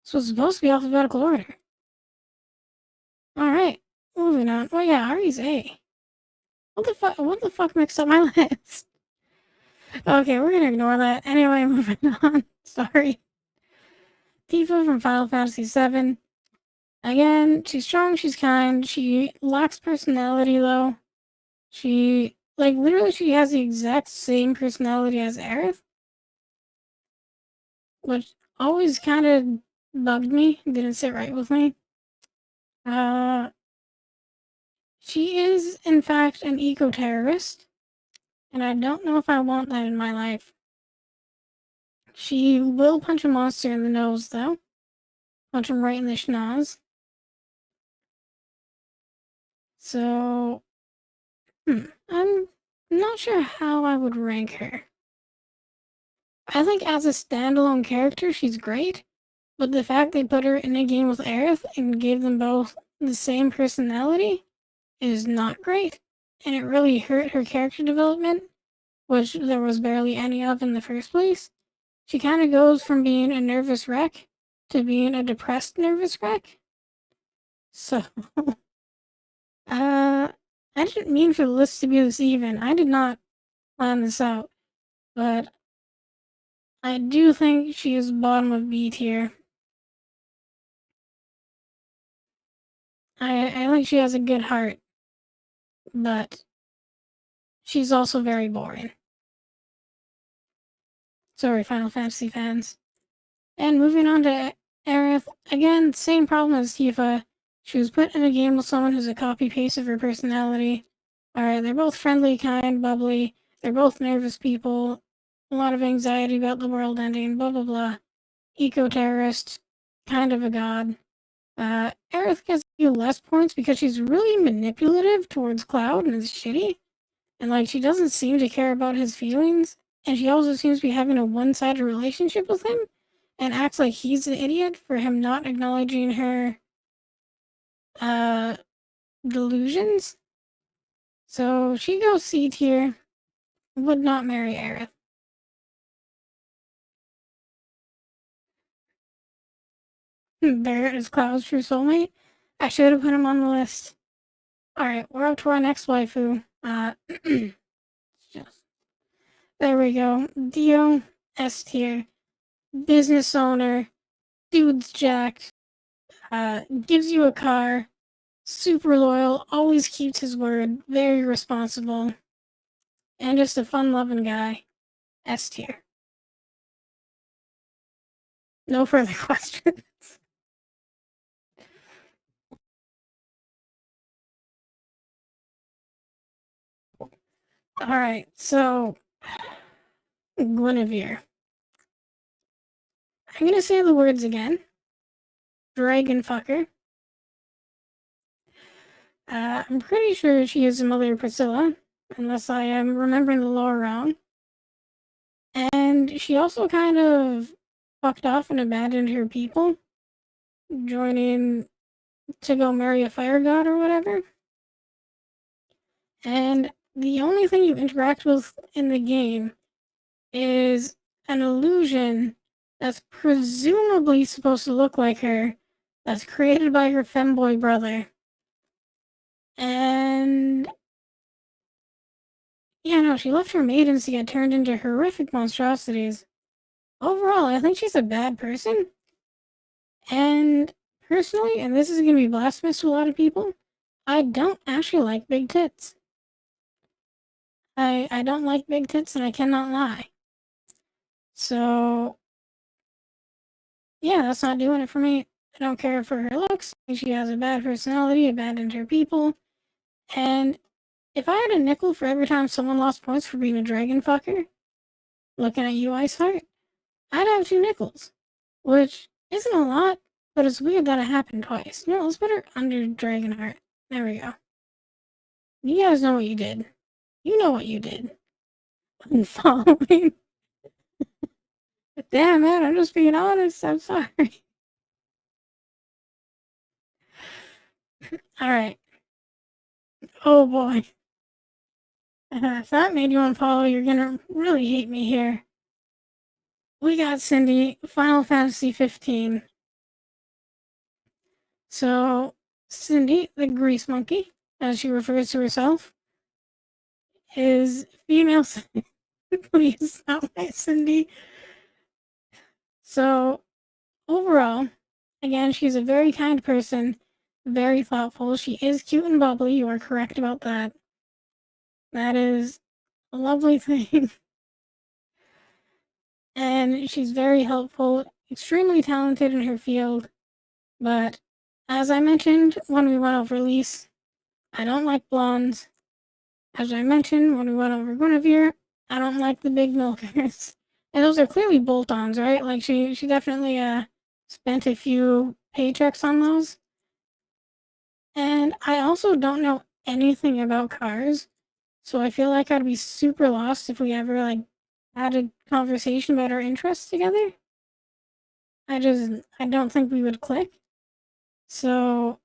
So it's supposed to be alphabetical order. All right, moving on. Oh yeah, Ari's A. What the fuck? What the fuck mixed up my list? Okay, we're gonna ignore that. Anyway, moving on. Sorry. Tifa from Final Fantasy VII. Again, she's strong, she's kind. She lacks personality though. She, like, literally, she has the exact same personality as Aerith, which always kind of bugged me. Didn't sit right with me. She is, in fact, an eco-terrorist, and I don't know if I want that in my life. She will punch a monster in the nose, though. Punch him right in the schnoz. So, I'm not sure how I would rank her. I think as a standalone character, she's great, but the fact they put her in a game with Aerith and gave them both the same personality is not great, and it really hurt her character development, which there was barely any of in the first place. She kind of goes from being a nervous wreck to being a depressed nervous wreck. So, I didn't mean for the list to be this even. I did not plan this out, but I do think she is bottom of B tier. I think she has a good heart, but she's also very boring. Sorry, Final Fantasy fans. And moving on to Aerith, again, same problem as Tifa. She was put in a game with someone who's a copy-paste of her personality. Alright, they're both friendly, kind, bubbly. They're both nervous people. A lot of anxiety about the world ending, blah blah blah. Eco-terrorist, kind of a god. Aerith gets a few less points because she's really manipulative towards Cloud and is shitty. And, like, she doesn't seem to care about his feelings. And she also seems to be having a one-sided relationship with him. And acts like he's an idiot for him not acknowledging her, delusions. So she goes C tier. Would not marry Aerith. Barrett is Cloud's true soulmate. I should have put him on the list. Alright, we're up to our next waifu. Just, there we go. Dio, S tier. Business owner. Dude's jacked. Gives you a car. Super loyal. Always keeps his word. Very responsible. And just a fun-loving guy. S tier. No further questions. Alright, so Guinevere. I'm gonna say the words again. Dragon fucker. I'm pretty sure she is the mother of Priscilla, unless I am remembering the lore wrong. And she also kind of fucked off and abandoned her people, joining to go marry a fire god or whatever. And the only thing you interact with in the game is an illusion that's presumably supposed to look like her, that's created by her femboy brother. And yeah, no, she left her maidens to get turned into horrific monstrosities. Overall, I think she's a bad person. And personally, and this is going to be blasphemous to a lot of people, I don't actually like big tits. I don't like big tits, and I cannot lie. So, yeah, that's not doing it for me. I don't care for her looks. She has a bad personality, abandoned her people. And if I had a nickel for every time someone lost points for being a dragon fucker, looking at you, Iceheart, I'd have 2 nickels. which isn't a lot, but it's weird that it happened twice. You know, let's put her under Dragonheart. There we go. You guys know what you did. You know what you did. Unfollowing. Damn, man, I'm just being honest. I'm sorry. Alright. Oh boy. If that made you unfollow, you're gonna really hate me here. We got Cindy, Final Fantasy 15. So, Cindy, the grease monkey, as she refers to herself, is female. Please, not my Cindy. So, overall, again, she's a very kind person, very thoughtful. She is cute and bubbly. You are correct about that. That is a lovely thing. And she's very helpful, extremely talented in her field. But as I mentioned when we went over Elise, I don't like blondes. As I mentioned when we went over Guinevere, I don't like the big milkers. And those are clearly bolt-ons, right? Like she definitely spent a few paychecks on those. And I also don't know anything about cars, so I feel like I'd be super lost if we ever like had a conversation about our interests together. I don't think we would click. So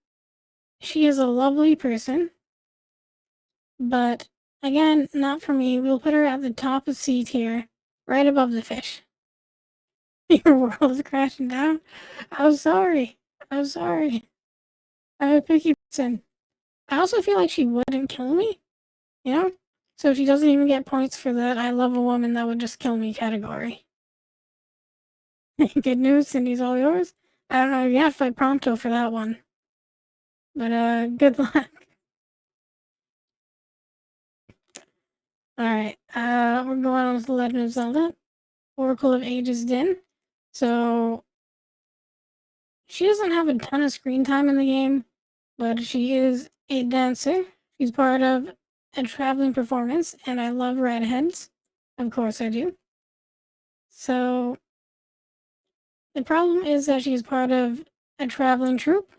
she is a lovely person, but again, not for me. We'll put her at the top of C tier, right above the fish. Your world is crashing down. I'm sorry. I'm sorry. I'm a picky person. I also feel like she wouldn't kill me, you know? So she doesn't even get points for that I love a woman that would just kill me category. Good news, Cindy's all yours. I don't know, you have to fight Prompto for that one. But good luck. Alright, we're going on with The Legend of Zelda, Oracle of Ages Din. So she doesn't have a ton of screen time in the game, but she is a dancer. She's part of a traveling performance, and I love redheads. Of course I do. So the problem is that she's part of a traveling troupe,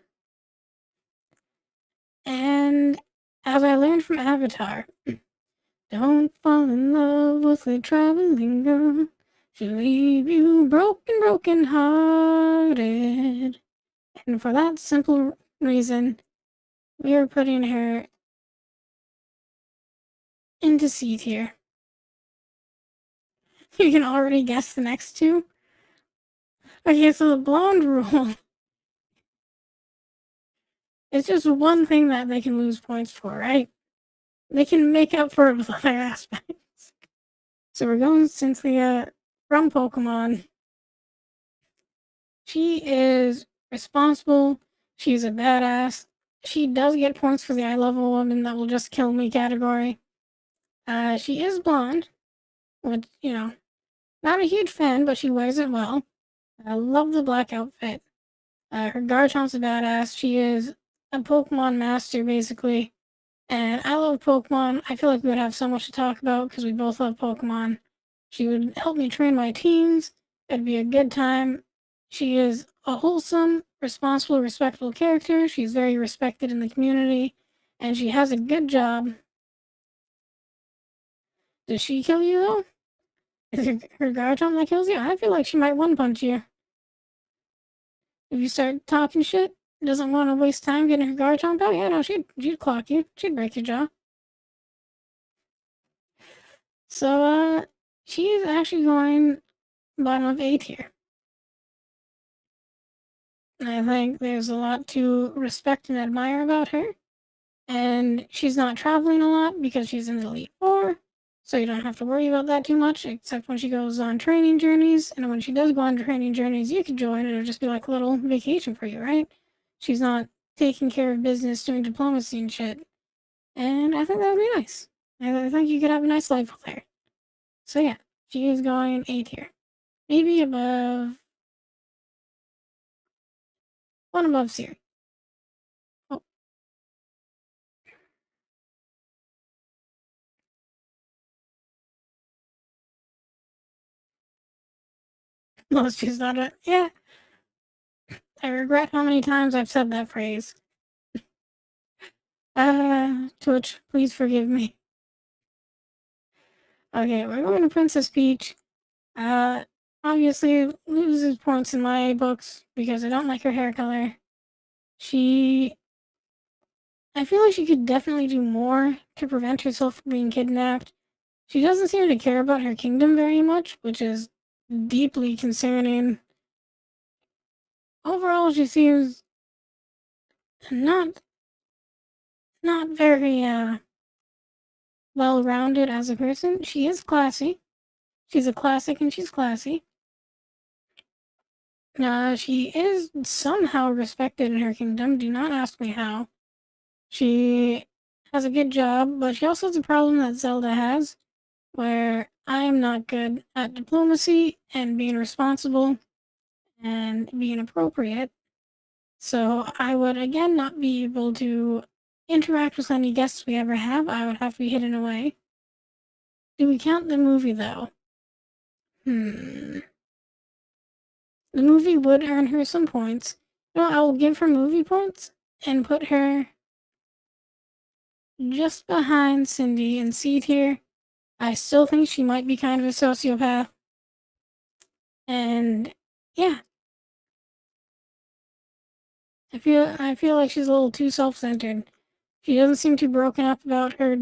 and as I learned from Avatar, don't fall in love with a traveling girl. She'll leave you broken hearted. And for that simple reason, we are putting her into C tier. You can already guess the next two. Okay, so the blonde rule is just one thing that they can lose points for, right? They can make up for it with other aspects. So we're going Cynthia from Pokemon. She is responsible. She's a badass. She does get points for the I love a woman that will just kill me category. She is blonde, which, you know, not a huge fan, but she wears it well. I love the black outfit. Her Garchomp's a badass. She is a Pokemon master, basically. And I love Pokemon. I feel like we would have so much to talk about because we both love Pokemon. She would help me train my teams. It'd be a good time. She is a wholesome, responsible, respectful character. She's very respected in the community. And she has a good job. Does she kill you, though? Is it her Garchomp that kills you? I feel like she might one-punch you. If you start talking shit, doesn't want to waste time getting her Garchomp out, yeah, no, she'd clock you. She'd break your jaw. So, she is actually going bottom of A tier. I think there's a lot to respect and admire about her. And she's not traveling a lot because she's in the Elite Four. So you don't have to worry about that too much, except when she goes on training journeys. And when she does go on training journeys, you can join. It'll just be like a little vacation for you, right? She's not taking care of business, doing diplomacy and shit. And I think that would be nice. I think you could have a nice life with her. So yeah, she is going A tier. Maybe above... one above Siri. Oh. Well, she's not a... yeah. I regret how many times I've said that phrase. Twitch, please forgive me. Okay, we're going to Princess Peach. Obviously loses points in my books because I don't like her hair color. I feel like she could definitely do more to prevent herself from being kidnapped. She doesn't seem to care about her kingdom very much, which is deeply concerning. Overall, she seems not very well-rounded as a person. She is classy. She's a classic and she's classy. She is somehow respected in her kingdom. Do not ask me how. She has a good job, but she also has a problem that Zelda has, where I'm not good at diplomacy and being responsible and being appropriate. So I would again not be able to interact with any guests we ever have. I would have to be hidden away. Do we count the movie though? The movie would earn her some points. No, I will give her movie points and put her just behind Cindy in C tier. I still think she might be kind of a sociopath. And yeah. I feel like she's a little too self-centered. She doesn't seem too broken up about her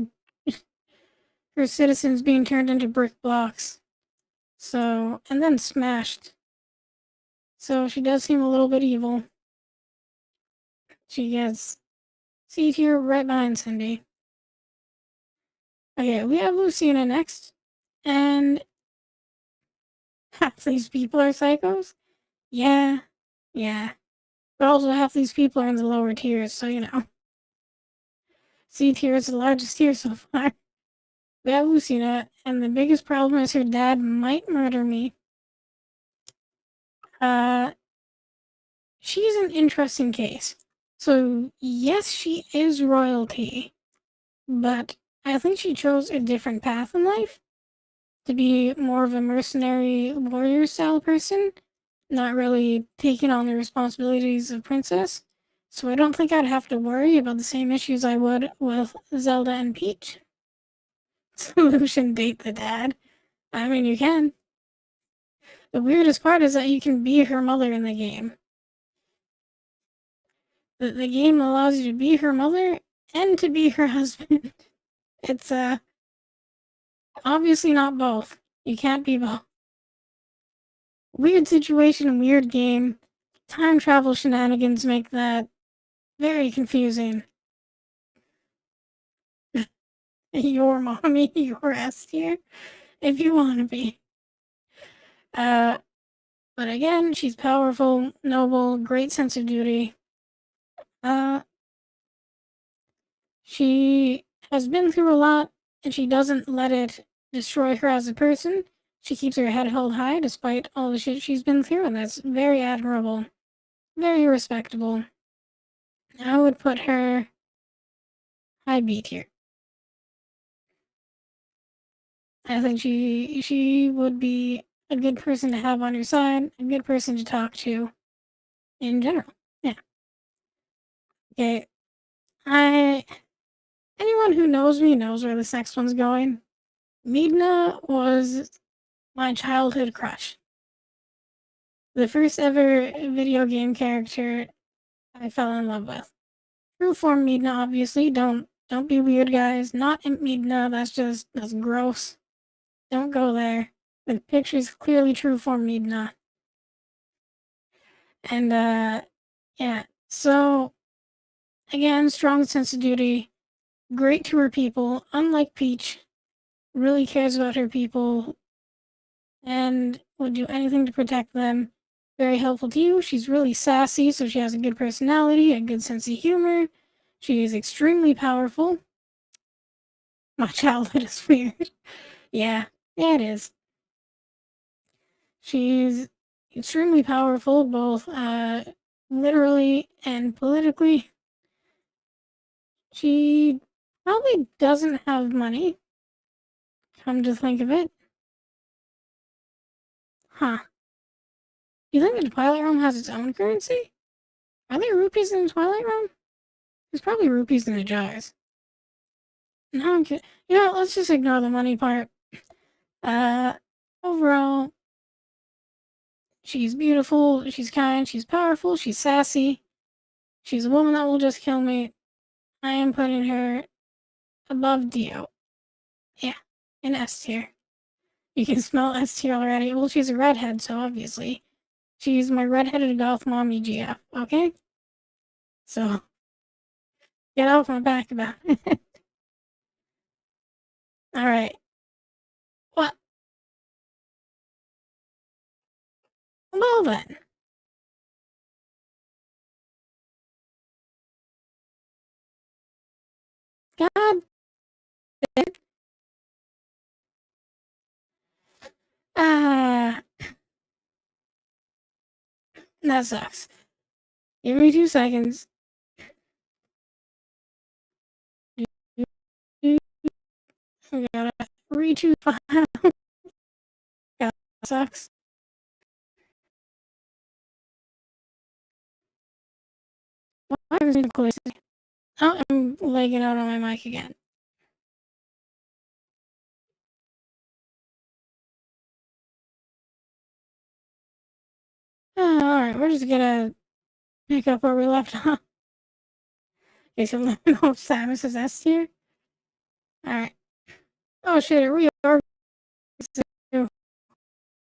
citizens being turned into brick blocks. So, and then smashed. So she does seem a little bit evil. She gets C tier right behind Cindy. Okay, we have Lucina next. And half these people are psychos? Yeah. But also half these people are in the lower tiers, so you know. C tier is the largest tier so far. We have Lucina, and the biggest problem is her dad might murder me. She's an interesting case. So, yes, she is royalty, but I think she chose a different path in life to be more of a mercenary warrior style person, not really taking on the responsibilities of princess. So I don't think I'd have to worry about the same issues I would with Zelda and Peach. Solution, date the dad. I mean, you can. The weirdest part is that you can be her mother in the game. The game allows you to be her mother and to be her husband. It's obviously not both. You can't be both. Weird situation, weird game. Time travel shenanigans make that very confusing. Your mommy, your S tier, if you want to be. But again, she's powerful, noble, great sense of duty. She has been through a lot, and she doesn't let it destroy her as a person. She keeps her head held high despite all the shit she's been through, and that's very admirable. Very respectable. I would put her high B tier. I think she would be a good person to have on your side, a good person to talk to in general. Yeah. Okay. Anyone who knows me knows where this next one's going. Midna was my childhood crush. The first ever video game character I fell in love with. True form Midna, obviously. Don't be weird, guys. Not Imp Midna. That's gross. Don't go there. The picture's clearly true form Midna. And yeah. So again, strong sense of duty. Great to her people. Unlike Peach, really cares about her people and would do anything to protect them. Very helpful to you. She's really sassy, so she has a good personality, a good sense of humor. She is extremely powerful. My childhood is weird. Yeah, it is. She's extremely powerful, both literally and politically. She probably doesn't have money, come to think of it. Huh. Do you think the Twilight Realm has its own currency? Are there rupees in the Twilight Realm? There's probably rupees in the jars. No, I'm kidding. You know, let's just ignore the money part. Uh, Overall, she's beautiful, she's kind, she's powerful, she's sassy. She's a woman that will just kill me. I am putting her above Dio. Yeah, in S tier. You can smell S tier already. Well, she's a redhead, so obviously. She's my redheaded goth mommy GF, okay? So, get off my back about it. Alright. What? Well then. God damn. Ah, that sucks. Give me 2 seconds. We gotta reach file. God, that sucks. Why is it close? Oh, I'm lagging out on my mic again. Alright, we're just gonna pick up where we left off. Okay, so let me know if Samus is S tier. Alright. Oh shit, it reorganized.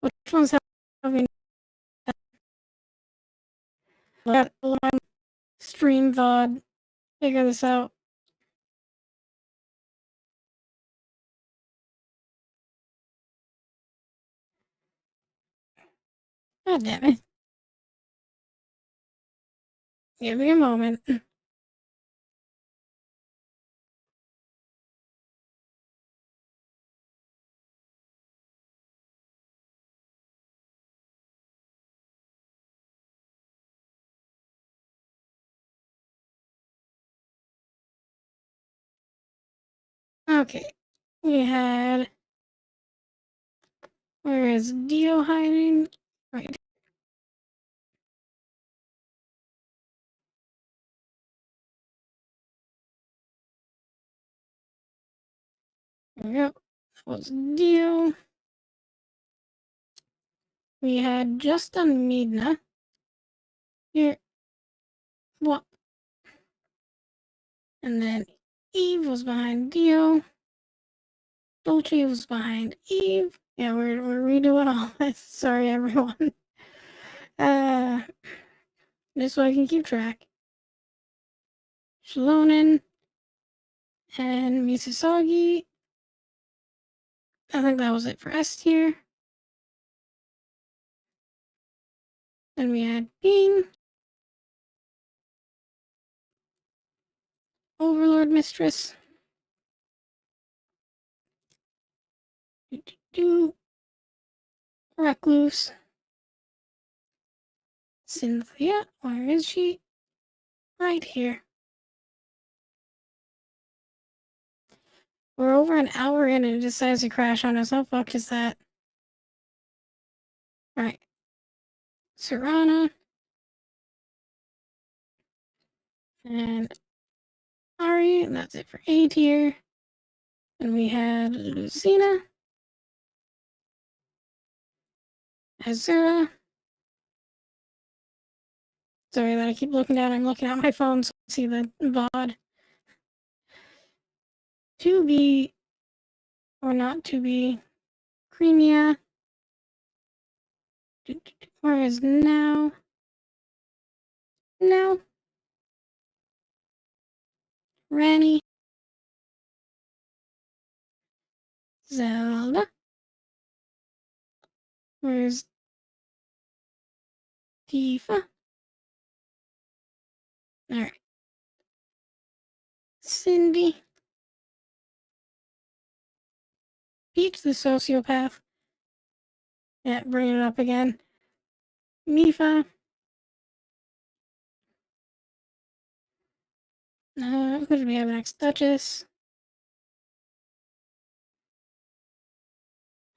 Which one's having that stream VOD? Figure this out. God damn it. Give me a moment. Okay. We had. Where is Dio hiding? Right. There we go. That was Dio. We had just done Midna. Here. What? And then Eve was behind Dio. Dolce was behind Eve. Yeah, we're redoing all this. Sorry, everyone. Uh, just so I can keep track. Shalonen and Misasagi. I think that was it for S tier. Then we had Bean, Overlord Mistress. Recluse. Cynthia, where is she? Right here. We're over an hour in and it decides to crash on us. How fucked is that? Alright. Serana. And Ari. And that's it for A tier. And we had Lucina. Azura. Sorry that I keep looking down. I'm looking at my phone so I see the VOD. To be or not to be. Creamia. Where is now? Now. Ranny. Zelda. Where's Tifa? Alright. Cindy. Peach the sociopath. Yeah, bring it up again. Mifa. Who do we have next? Duchess.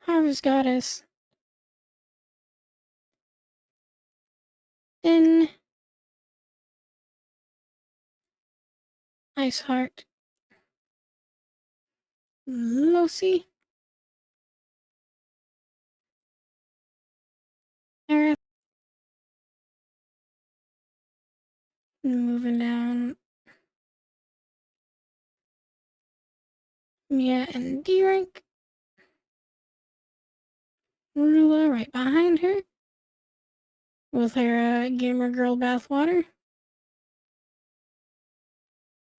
Harvest Goddess. Finn. Ice Heart. Lucy. Aerith. Moving down. Mia and D rank. Rula right behind her. With her gamer girl bathwater.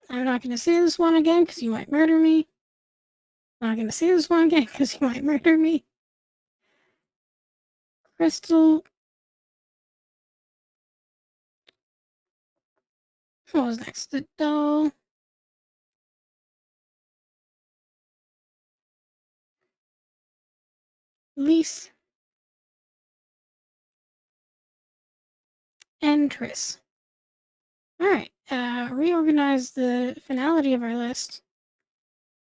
I'm not gonna say this one again because you might murder me. I'm not gonna say this one again because you might murder me. Crystal. What was next? The doll. Lise. And Triss. Alright, reorganize the finality of our list.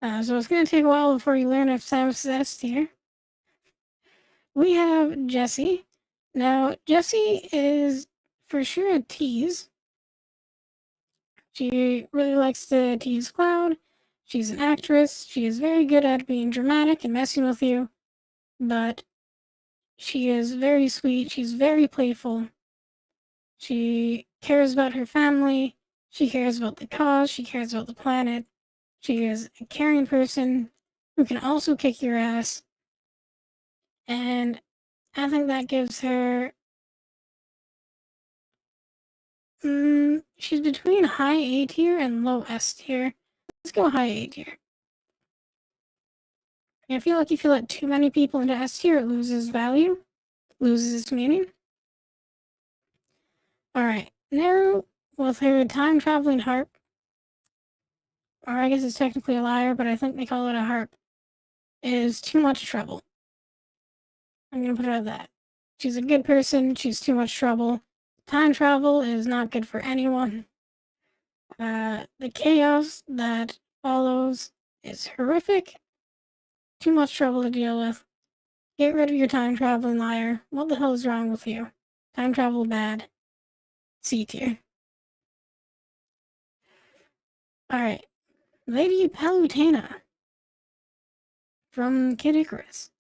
So it's gonna take a while before you learn if Samus is S tier. We have Jessie. Now, Jessie is for sure a tease. She really likes to tease Cloud. She's an actress. She is very good at being dramatic and messing with you. But she is very sweet. She's very playful. She cares about her family. She cares about the cause. She cares about the planet. She is a caring person who can also kick your ass. And I think that gives her... she's between high A tier and low S tier. Let's go high A tier. I feel like if you let too many people into S tier, it loses value, loses its meaning. Alright, Naru with her time-traveling harp. Or I guess it's technically a lyre, but I think they call it a harp. Is too much trouble. I'm gonna put it at that. She's a good person, she's too much trouble. Time travel is not good for anyone. The chaos that follows is horrific. Too much trouble to deal with. Get rid of your time traveling liar. What the hell is wrong with you? Time travel bad. C tier. Alright. Lady Palutena from Kid Icarus.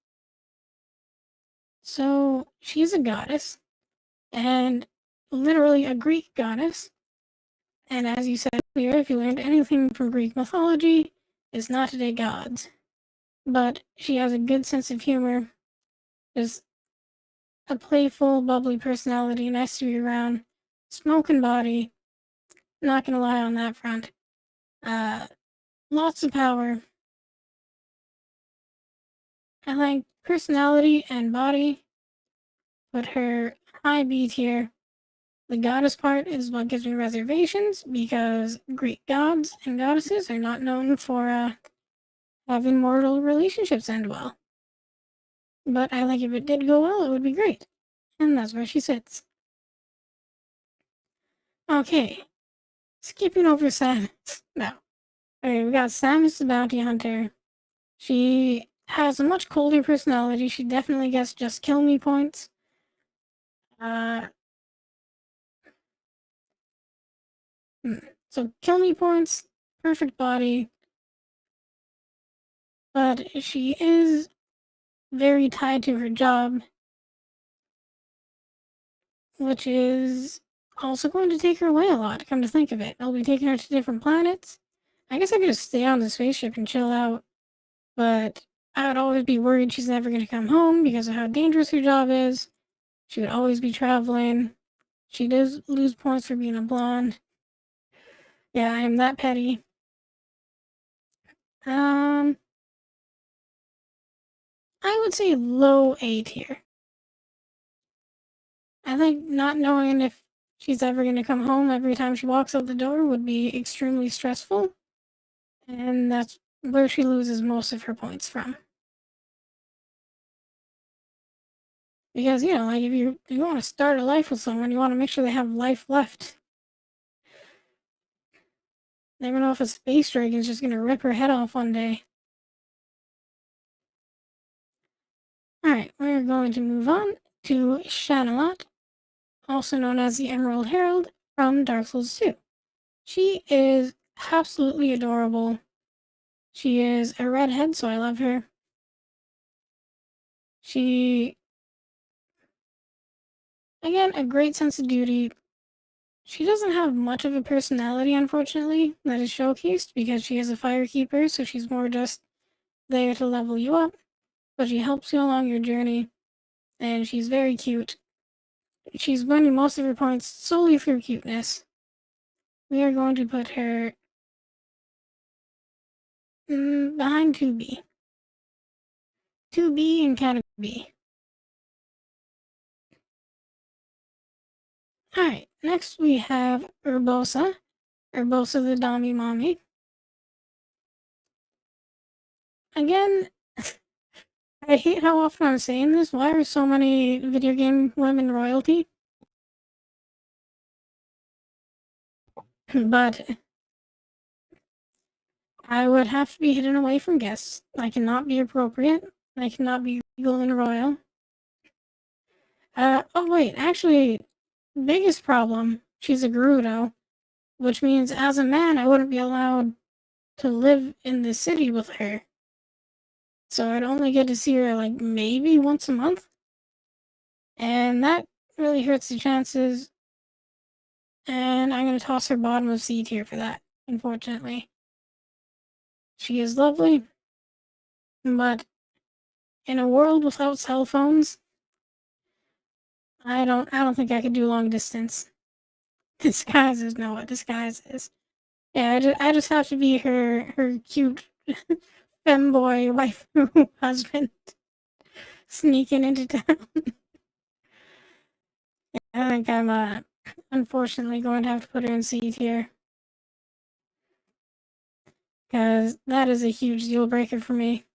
So, she's a goddess. And literally a Greek goddess. And as you said earlier, if you learned anything from Greek mythology, it's not to date gods. But she has a good sense of humor. Just a playful, bubbly personality, nice to be around. Smoking body. Not gonna lie on that front. Lots of power. I like personality and body. Put her high B tier. The goddess part is what gives me reservations because Greek gods and goddesses are not known for having mortal relationships end well. But I think if it did go well, it would be great. And that's where she sits. Okay. Skipping over Samus. No. Okay, we got Samus the Bounty Hunter. She has a much colder personality. She definitely gets just kill me points. So kill me points, perfect body. But she is very tied to her job, which is also going to take her away a lot, come to think of it. I'll be taking her to different planets. I guess I could just stay on the spaceship and chill out, but I would always be worried she's never going to come home because of how dangerous her job is. She would always be traveling. She does lose points for being a blonde. Yeah, I am that petty. I would say low A tier. I think not knowing if she's ever going to come home every time she walks out the door would be extremely stressful. And that's where she loses most of her points from. Because, you know, like if you want to start a life with someone, you want to make sure they have life left. Never know if a space dragon is just going to rip her head off one day. Alright, we're going to move on to Shanalot, also known as the Emerald Herald from Dark Souls 2. She is absolutely adorable. She is a redhead, so I love her. She, again, a great sense of duty. She doesn't have much of a personality, unfortunately, that is showcased because she is a firekeeper, so she's more just there to level you up. But she helps you along your journey, and she's very cute. She's winning most of her points solely through cuteness. We are going to put her behind 2B. 2B and category B. Alright, next we have Urbosa. Urbosa the Dami Mommy. Again, I hate how often I'm saying this. Why are so many video game women royalty? But I would have to be hidden away from guests. I cannot be appropriate. I cannot be regal and royal. Oh wait, actually, biggest problem, she's a Gerudo, which means as a man I wouldn't be allowed to live in the city with her. So I'd only get to see her like maybe once a month. And that really hurts the chances. And I'm gonna toss her bottom of C tier for that, unfortunately. She is lovely, but in a world without cell phones, I don't think I could do long distance. Disguises, no, what disguises. Yeah, I just have to be her cute femboy waifu husband sneaking into town. I think I'm unfortunately going to have to put her in C tier. Because that is a huge deal breaker for me.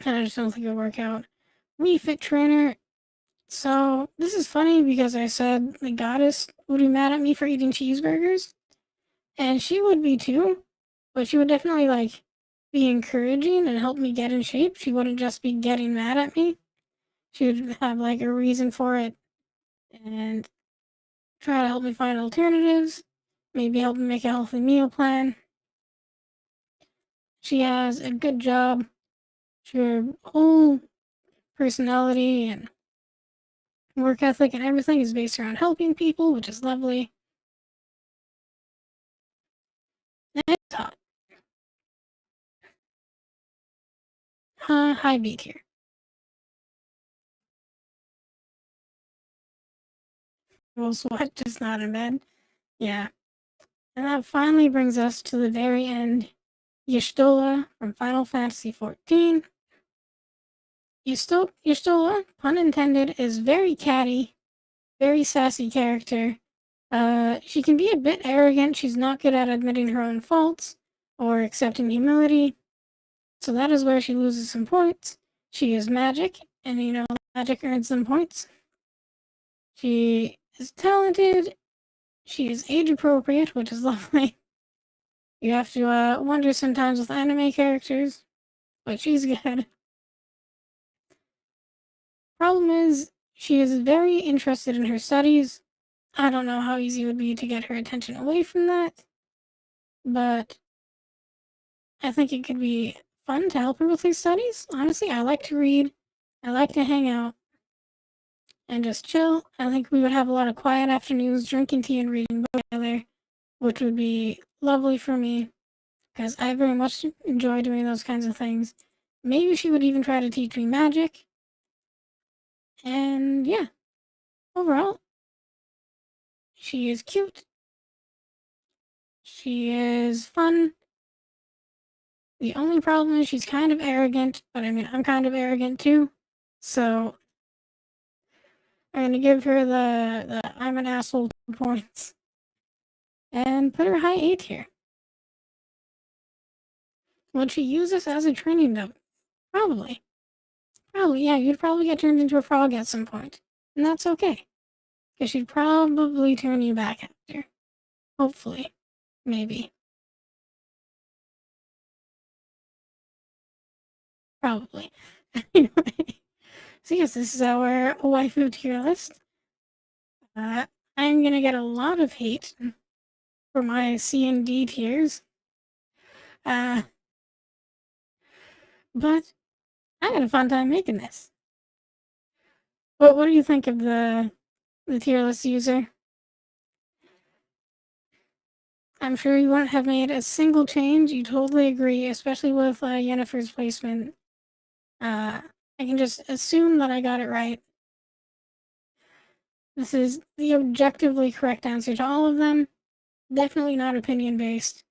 And I just don't think it'll work out. Wii Fit Trainer. So, this is funny because I said the goddess would be mad at me for eating cheeseburgers. And she would be too. But she would definitely, like, be encouraging and help me get in shape. She wouldn't just be getting mad at me. She would have, like, a reason for it. And try to help me find alternatives. Maybe help me make a healthy meal plan. She has a good job. Her whole personality and work ethic and everything is based around helping people, which is lovely. It's hot. High B tier. Well, what? Just not in bed? Yeah. And that finally brings us to the very end. Y'shtola from Final Fantasy XIV. Y'shtola, pun intended, is very catty, very sassy character. She can be a bit arrogant. She's not good at admitting her own faults or accepting humility. So that is where she loses some points. She is magic, and you know, magic earns some points. She is talented. She is age appropriate, which is lovely. You have to wonder sometimes with anime characters, but she's good. Problem is, she is very interested in her studies. I don't know how easy it would be to get her attention away from that, but I think it could be fun to help her with her studies. Honestly, I like to read. I like to hang out and just chill. I think we would have a lot of quiet afternoons drinking tea and reading books together, which would be lovely for me because I very much enjoy doing those kinds of things. Maybe she would even try to teach me magic. And yeah, overall, she is cute. She is fun. The only problem is she's kind of arrogant, but I mean, I'm kind of arrogant too. So I'm gonna give her the I'm an asshole 2 points and put her high 8 here. Would she use this as a training dump? Probably. Probably, yeah, you'd probably get turned into a frog at some point. And that's okay. Because she'd probably turn you back after. Hopefully. Maybe. Probably. Anyway. So yes, this is our waifu tier list. I'm gonna get a lot of hate for my C and D tiers. But I had a fun time making this. But what do you think of the tier list user? I'm sure you wouldn't have made a single change. You totally agree, especially with Yennefer's placement. I can just assume that I got it right. This is the objectively correct answer to all of them. Definitely not opinion based.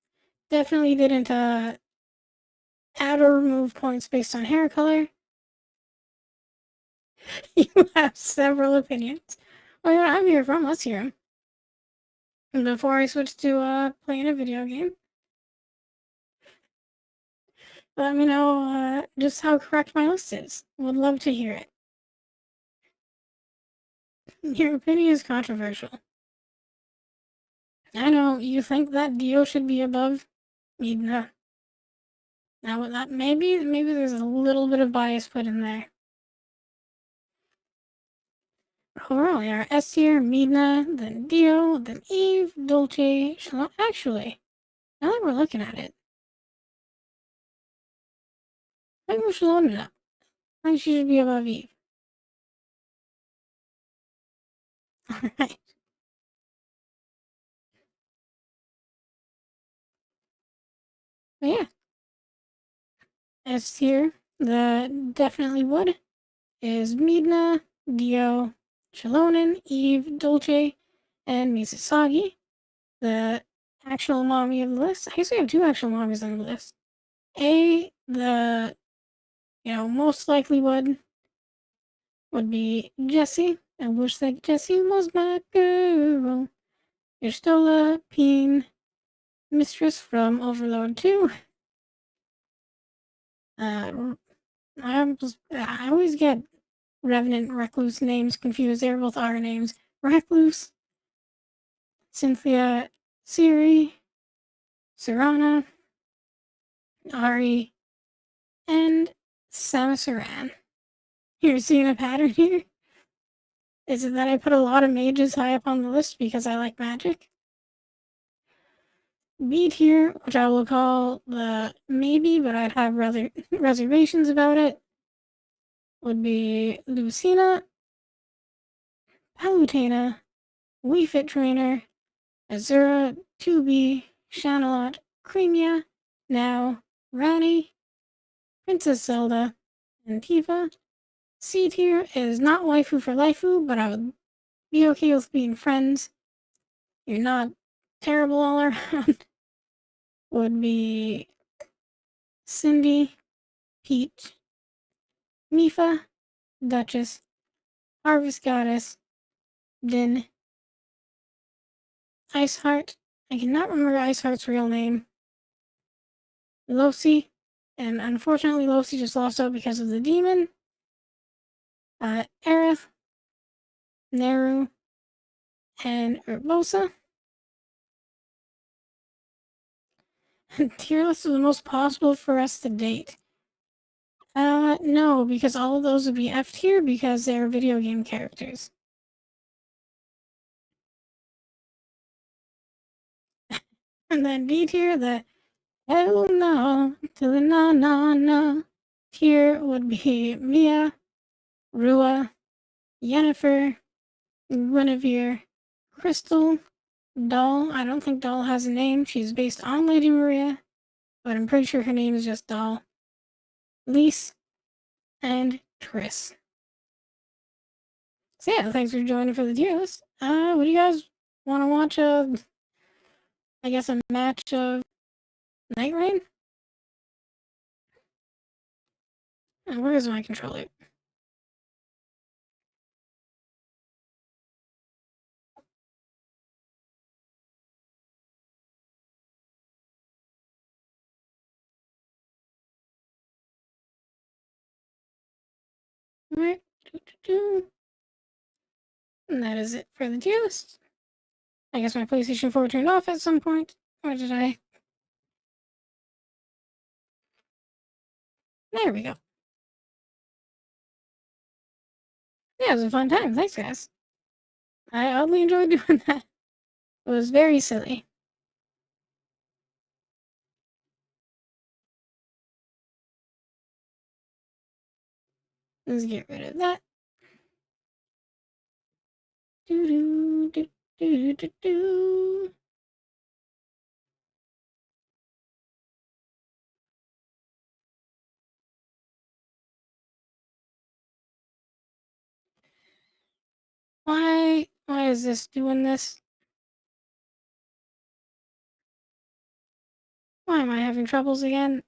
Definitely didn't add or remove points based on hair color. You have several opinions. Oh yeah, I'm here from. Let's hear them. And before I switch to playing a video game, let me know just how correct my list is. Would love to hear it. Your opinion is controversial. I know you think that Dio should be above Midna. Now that maybe there's a little bit of bias put in there. Overall, yeah, S tier, Midna, then Dio, then Eve, Dolce, Shalom. Actually, now that we're looking at it, I think we're Shalom it up. I think she should be above Eve. Alright. But yeah. S tier, the definitely would, is Midna, Dio, Shalonen, Eve, Dolce, and Misasagi. The actual mommy of the list. I guess we have two actual mommies on the list. The most likely would be Jessie. I wish that Jessie was my girl. You're Peen, Mistress from Overlord 2. I always get Revenant and Recluse names confused. They're both our names. Recluse, Cynthia, Siri, Serana, Ari, and Samus Aran. You're seeing a pattern here? Is it that I put a lot of mages high up on the list because I like magic? B tier, which I will call the maybe, but I'd have reservations about it, would be Lucina, Palutena, Wii Fit Trainer, Azura, 2B, Shanalot, Creamia, Now, Rani, Princess Zelda, and Tifa. C tier is not waifu for lifeu, but I would be okay with being friends. You're not terrible all around. Would be Cindy, Peach, Mifa, Duchess, Harvest Goddess, Din, Iceheart. I cannot remember Iceheart's real name. Losi, and unfortunately Losi just lost out because of the demon. Aerith, Neru, and Urbosa. Tier list is the most possible for us to date. No, because all of those would be F tier because they're video game characters. And then B tier, the hell no, to the no tier would be Mia, Rua, Yennefer, Guinevere, Crystal, Doll. I don't think Doll has a name. She's based on Lady Maria, but I'm pretty sure her name is just Doll. Lise, and Triss. So yeah, thanks for joining for the tier list. What do you guys want to watch? I guess a match of Night Rain? Where is my controller? Alright. And that is it for the tier list. I guess my PlayStation 4 turned off at some point. Or did I? There we go. Yeah, it was a fun time. Thanks, guys. I oddly enjoyed doing that. It was very silly. Let's get rid of that. Do do do do do do. Why is this doing this? Why am I having troubles again?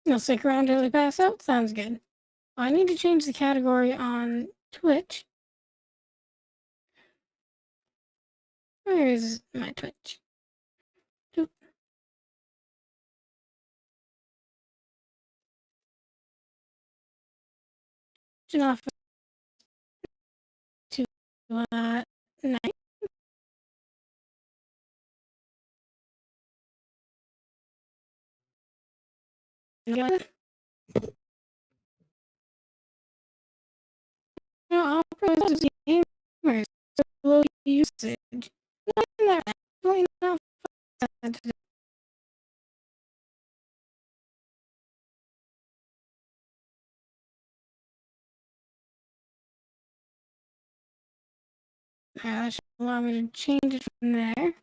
You'll stick around till they pass out? Sounds good. I need to change the category on Twitch. Where is my Twitch? Doop. Turn off to night. No, I'll process gamers. So low usage. Not that. Really not fun. That should allow me to change it from there.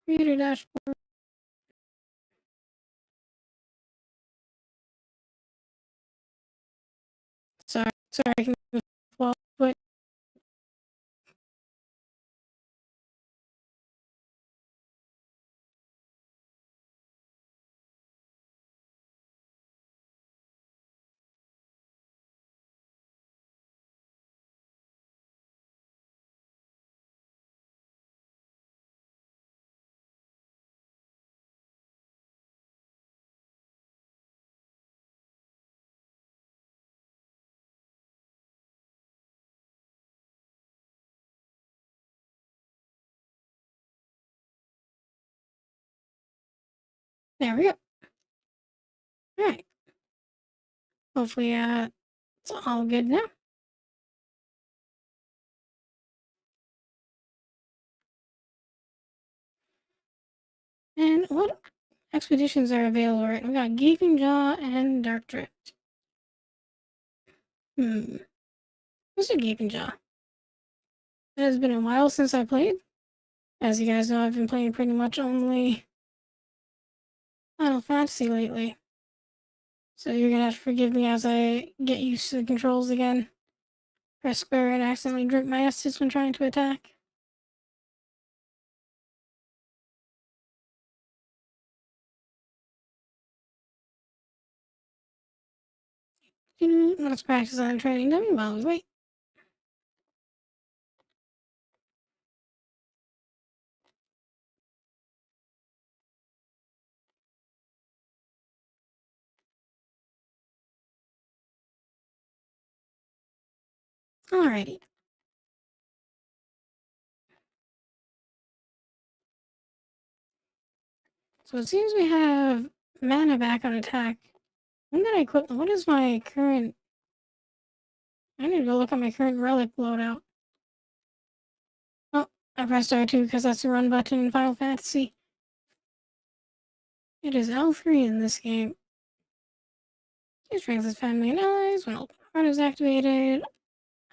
Creator dashboard. Sorry, I can well, but there we go. Alright. Hopefully, it's all good now. And what expeditions are available right now? We got Gaping Jaw and Dark Drift. What's a Gaping Jaw? It has been a while since I played. As you guys know, I've been playing pretty much only Final Fantasy lately. So you're gonna have to forgive me as I get used to the controls again. Press square and accidentally drink my Estus when trying to attack. Let's practice on training dummy while we wait. Alrighty. So it seems we have mana back on attack. When did I equip? What is my current? I need to go look at my current relic loadout. Oh, I pressed R2 because that's the run button in Final Fantasy. It is L3 in this game. It strengthens family and allies when open heart is activated.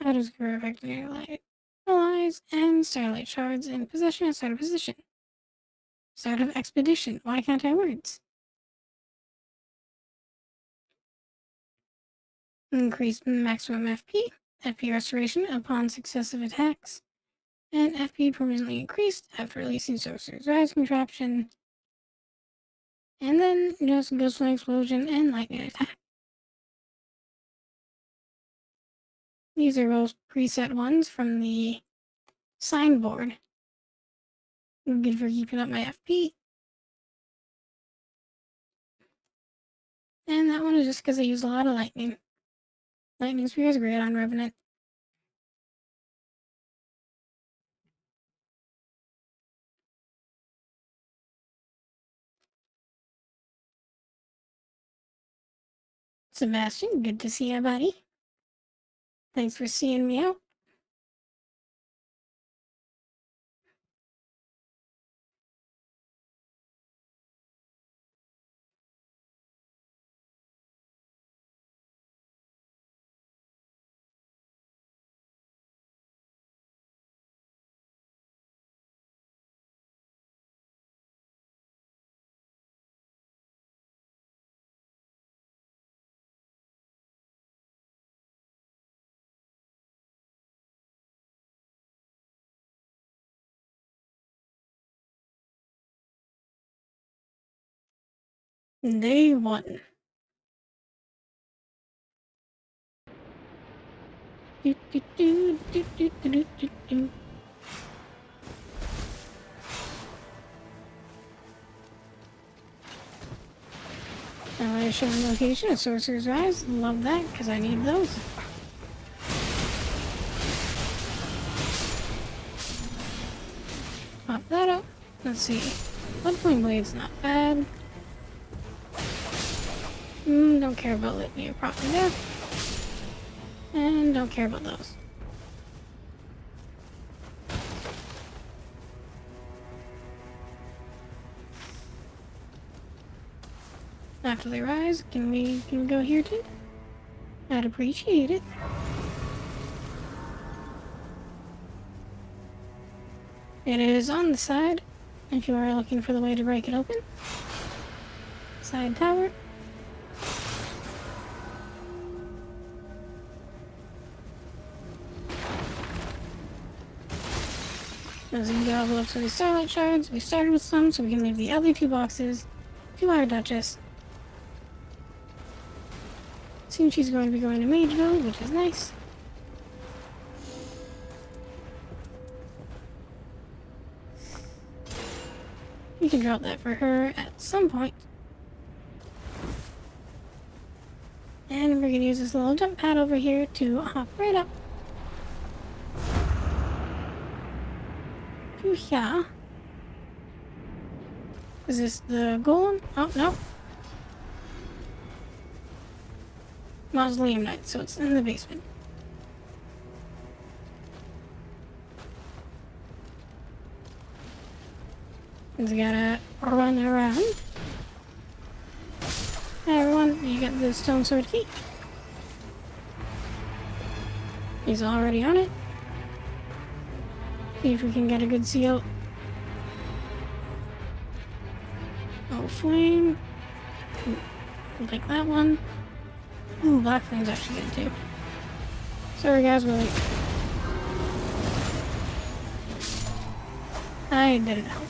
Items occur affecting allies and starlight shards in possession and start of position. Start of expedition. Why can't I words? Increase maximum FP restoration upon successive attacks, and FP permanently increased after releasing Sorcerer's Rise contraption, and then just Ghostflame Explosion and Lightning Attack. These are both preset ones from the signboard. Good for keeping up my FP. And that one is just because I use a lot of lightning. Lightning Spear is great on Revenant. Sebastian, good to see you, buddy. Thanks for seeing me out. Day one. Do, do, do, do, do, do, do, do, do. Now I show the location of Sorcerer's Rise. Love that, because I need those. Pop that up. Let's see. Bloodflame Blade's not bad. Don't care about Litany of Prophet Death. And don't care about those. After they rise, can we go here too? I'd appreciate it. It is on the side, if you are looking for the way to break it open. Side tower. As you go up to the Starlight Shards, we started with some, so we can leave the other two boxes to our Duchess. Seems she's going to be going to Mage Mode, which is nice. We can drop that for her at some point. And we're going to use this little jump pad over here to hop right up. Yeah. Is this the golem? Oh, no. Mausoleum Knight, so it's in the basement. Just gotta run around. Hey everyone, you got the stone sword key. He's already on it. See if we can get a good seal. Oh, flame. Ooh, like that one. Ooh, black flame's actually good too. Sorry guys, we're late. I didn't help.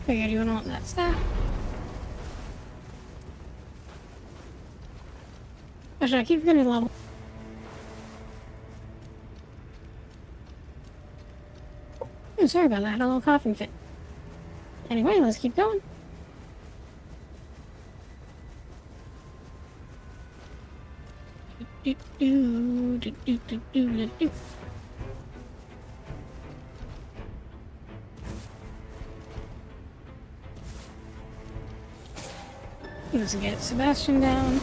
Figured you wouldn't want that staff. Or should I keep getting level? Oh, sorry about that. I had a little coughing fit. Anyway, let's keep going. Do, do, do, do, do, do, do. Let's get Sebastian down.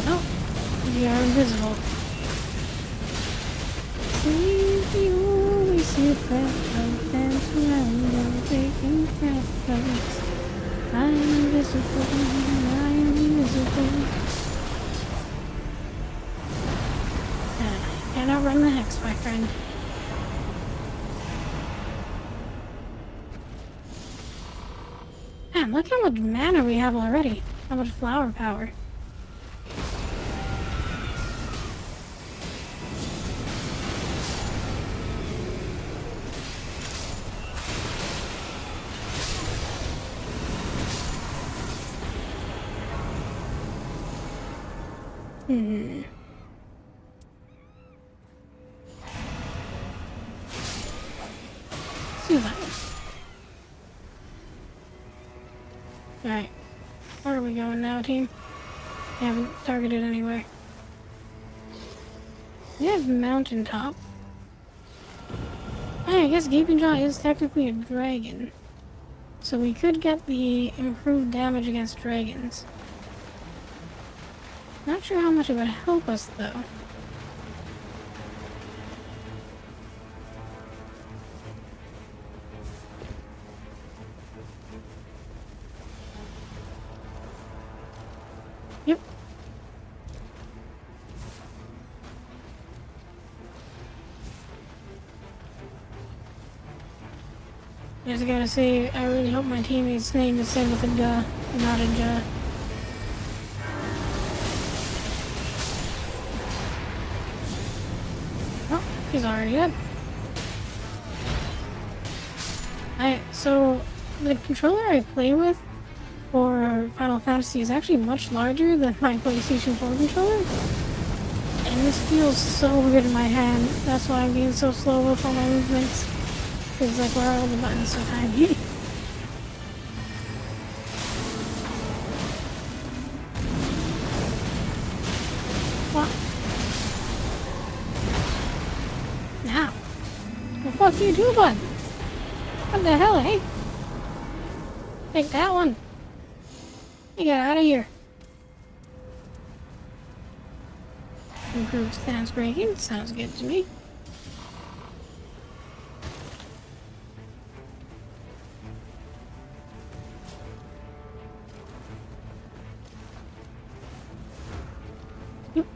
Oh, we are invisible. We always see breath dance around, taking breath. I'm invisible, I'm invisible. Cannot run the hex, my friend. Man, look how much mana we have already. How much flower power. See that. Alright. Where are we going now, team? We haven't targeted anywhere. We have mountaintop. Hey, I guess Gaping Jaw is technically a dragon. So we could get the improved damage against dragons. Not sure how much it would help us, though. Yep. I just gotta say, I really hope my teammate's name is said with a duh, not a ja. Oh, he's already dead. So the controller I play with for Final Fantasy is actually much larger than my PlayStation 4 controller. And this feels so weird in my hand. That's why I'm being so slow with all my movements. Because like, why are all the buttons so tiny? What? Now. Well, fuck you too, bud. What the hell, eh? Take that one. You get out of here. Improved stance braking. Sounds good to me. Yep.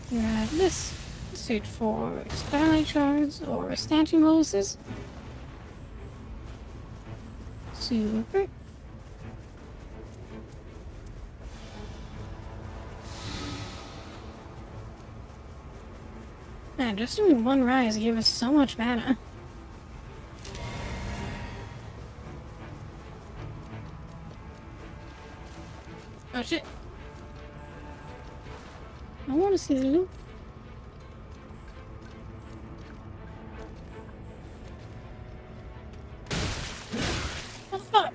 Grab this. Suit for Starlight Shards or Stanchion Boluses. Super. Man, just doing one rise gave us so much mana. Oh shit. I want to see the loop. Oh fuck!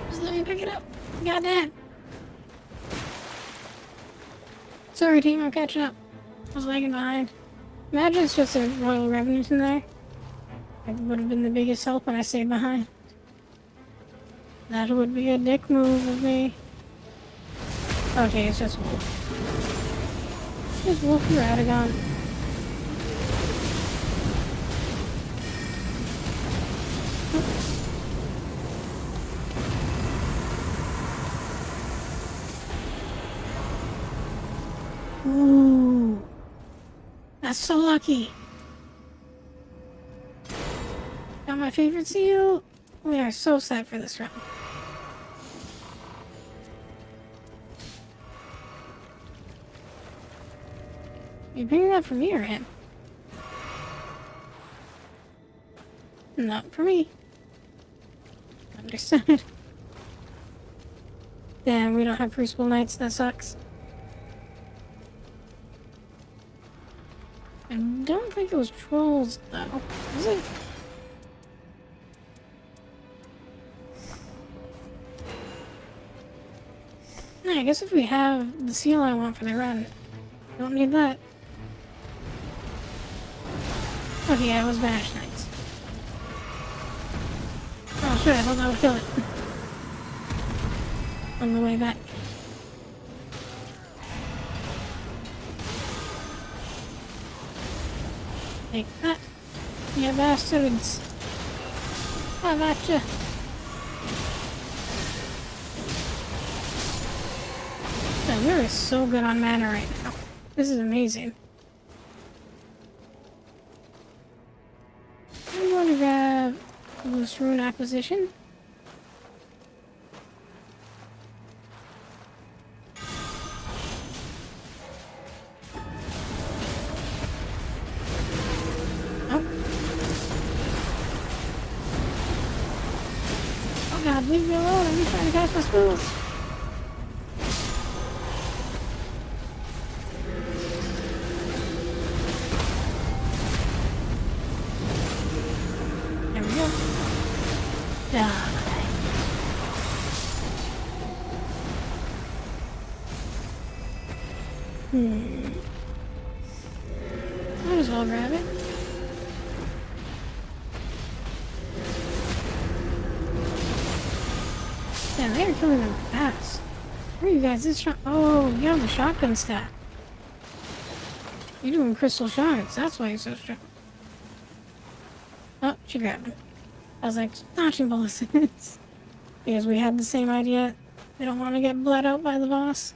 Just let me pick it up. Goddamn. Sorry team, I'm catching up. I was lagging behind. Imagine it's just a Royal Revenant in there. It would have been the biggest help when I stayed behind. That would be a dick move of me. Okay, it's just Wolf. Just Wolf Radagon. Ooh. That's so lucky. Got my favorite seal. We are so set for this round. You bringing that for me or him? Not for me. Understood. Damn, we don't have Crucible Knights. That sucks. I don't think it was trolls, though. Was it? I guess if we have the seal I want for the run, don't need that. Oh yeah, it was Banished Knights. Oh shit, I thought that would kill it. On the way back. Take that. You bastards. Have at ya. Man, we are so good on mana right now. This is amazing. I'm going to grab Loose Rune Acquisition. Oh god, leave me alone. I'm trying to catch my spells. Might as well grab it. Yeah, they're killing them fast. Where are you guys? This shot. Oh, you have the shotgun stat. You're doing crystal shards. That's why you're so strong. Oh, she grabbed him. I was like, dodging bullets. Because we had the same idea. They don't want to get bled out by the boss.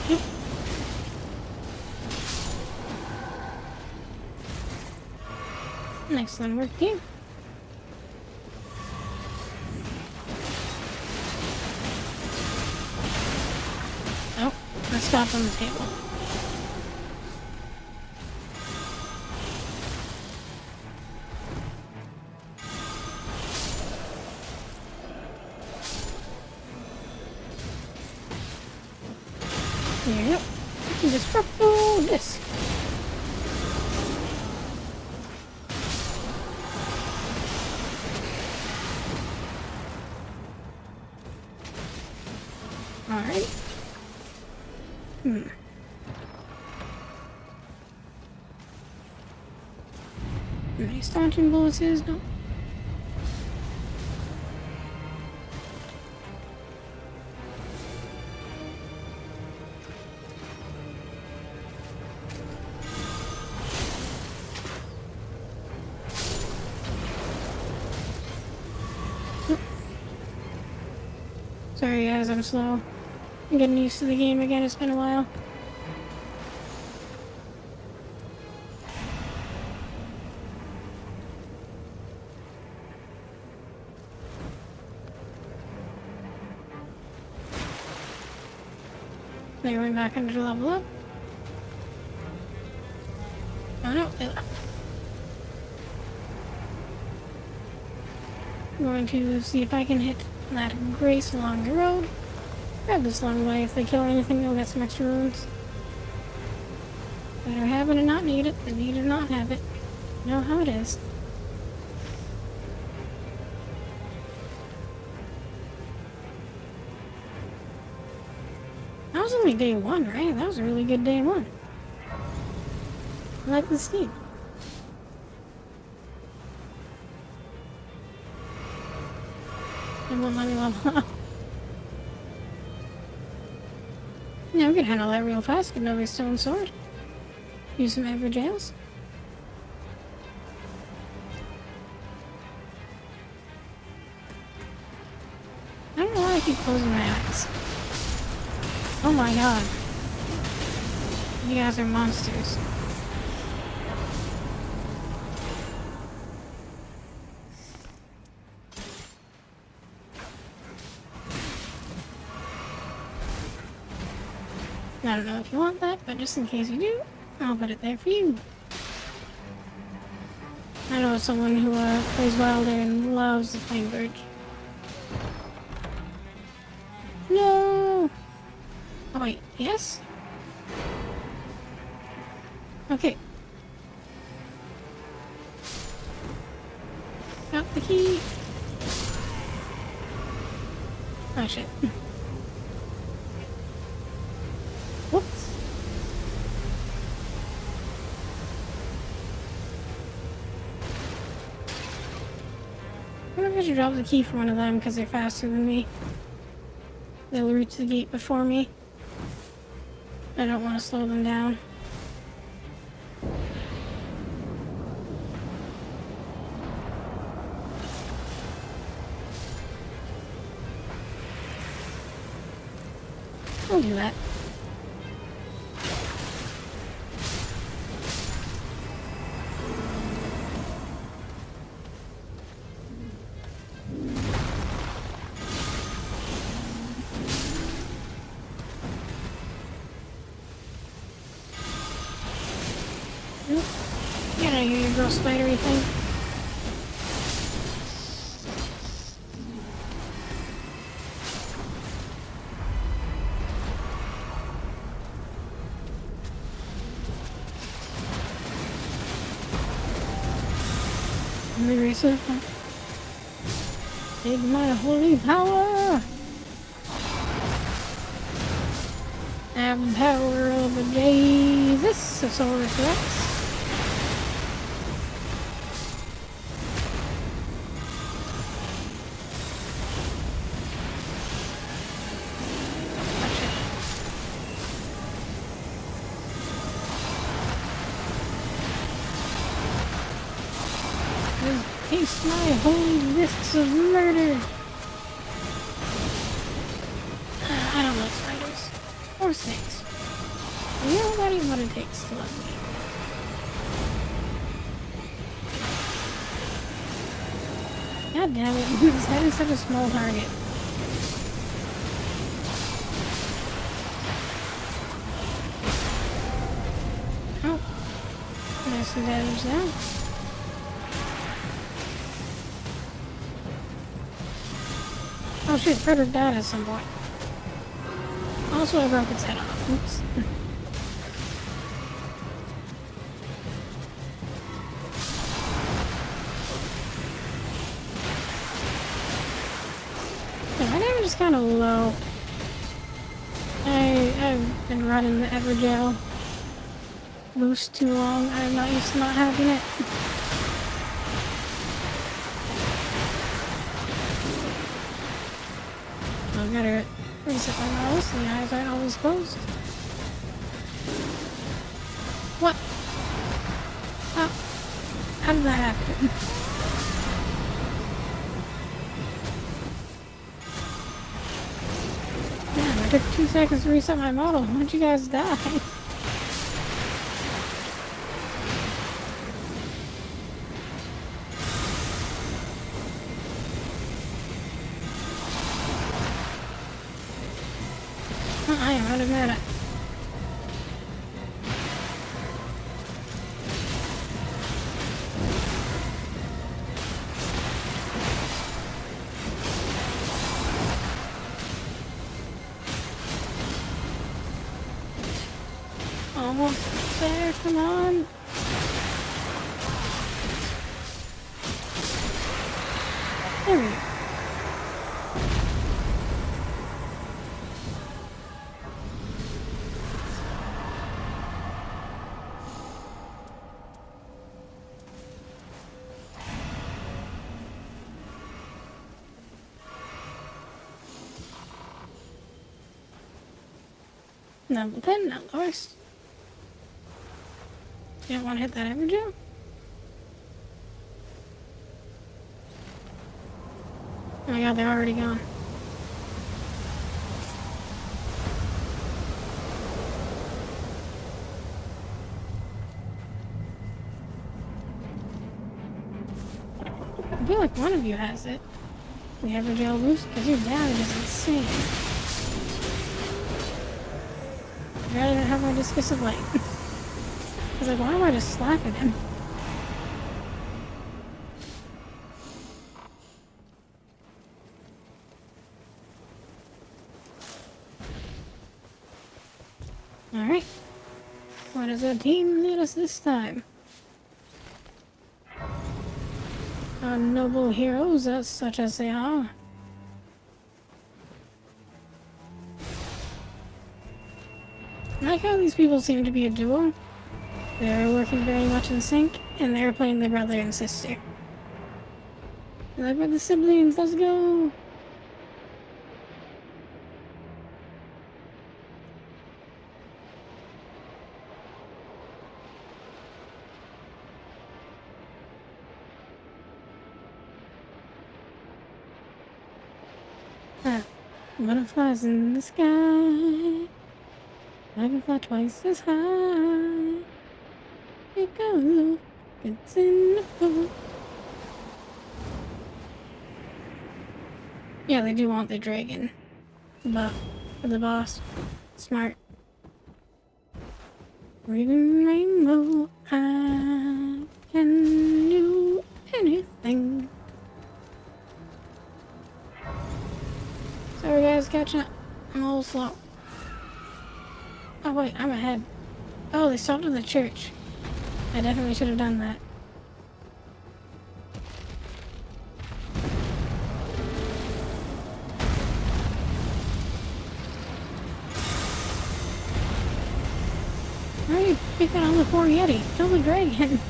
Yep. Excellent work, team. Oh, let's stop on the table. There you go. You can disrupt all this. Alright. Any staunching bullets is no. Sorry guys, I'm slow. I'm getting used to the game again, it's been a while. They're going back under the level up. Oh no, they left. I'm going to see if I can hit that grace along the road. Grab this long way. If they kill anything, they'll get some extra runes. Better have it and not need it. They need it or not have it. You know how it is. That was only day one, right? That was a really good day one. I like the steam. It won't let me level up. Yeah, we can handle that real fast. Get another stone sword. Use some average ales. I don't know why I keep closing my eyes. Oh my god. You guys are monsters. I don't know if you want that, but just in case you do, I'll put it there for you. I know someone who plays Wilder and loves the Flame Bird. No! Oh wait, yes? Okay. Got the key. Oh shit. Whoops. I wonder if I should drop the key for one of them because they're faster than me. They'll reach the gate before me. I don't want to slow them down. I'll do that. Nope. Get out of here, you girl spidery thing. Aggressive. Take my holy power! I have the power of a Jesus, a Saurus Rex. Taste my holy fists of murder! I don't like spiders. Or snakes. You know that is what it takes to love me. God damn it, his head is such a small target. Oh. There's some damage now. Oh shit, Frederick died at some point. Also, I broke its head off. Oops. Yeah, my damage is kind of low. I've been running the Evergel boost too long. I'm not used to not having it. I gotta reset my mouse. The eyes aren't always closed. What? How did that happen? Damn, I took 2 seconds to reset my model. How'd you guys die? I am out of mana. Almost there, come on. There we go. Number 10, now course. You don't want to hit that Evergel? Oh my god, they're already gone. I feel like one of you has it. The Evergel boost, because your damage is insane. I'd rather have my Discus of Light. I was like, why am I just slapping him? Alright. What does the team lead us this time? Our noble heroes, such as they are. I like how these people seem to be a duo. They're working very much in sync, and they're playing their brother and sister. I like the siblings, let's go! Butterflies in the sky. I can fly twice as high. Take a look, it's in the book. Yeah, they do want the dragon buff for the boss. Smart. Reading rainbow, I can do anything. Sorry guys, catching up. I'm a little slow. Oh wait, I'm ahead. Oh, they stopped at the church. I definitely should have done that. Take that on the poor Yeti. Kill the dragon.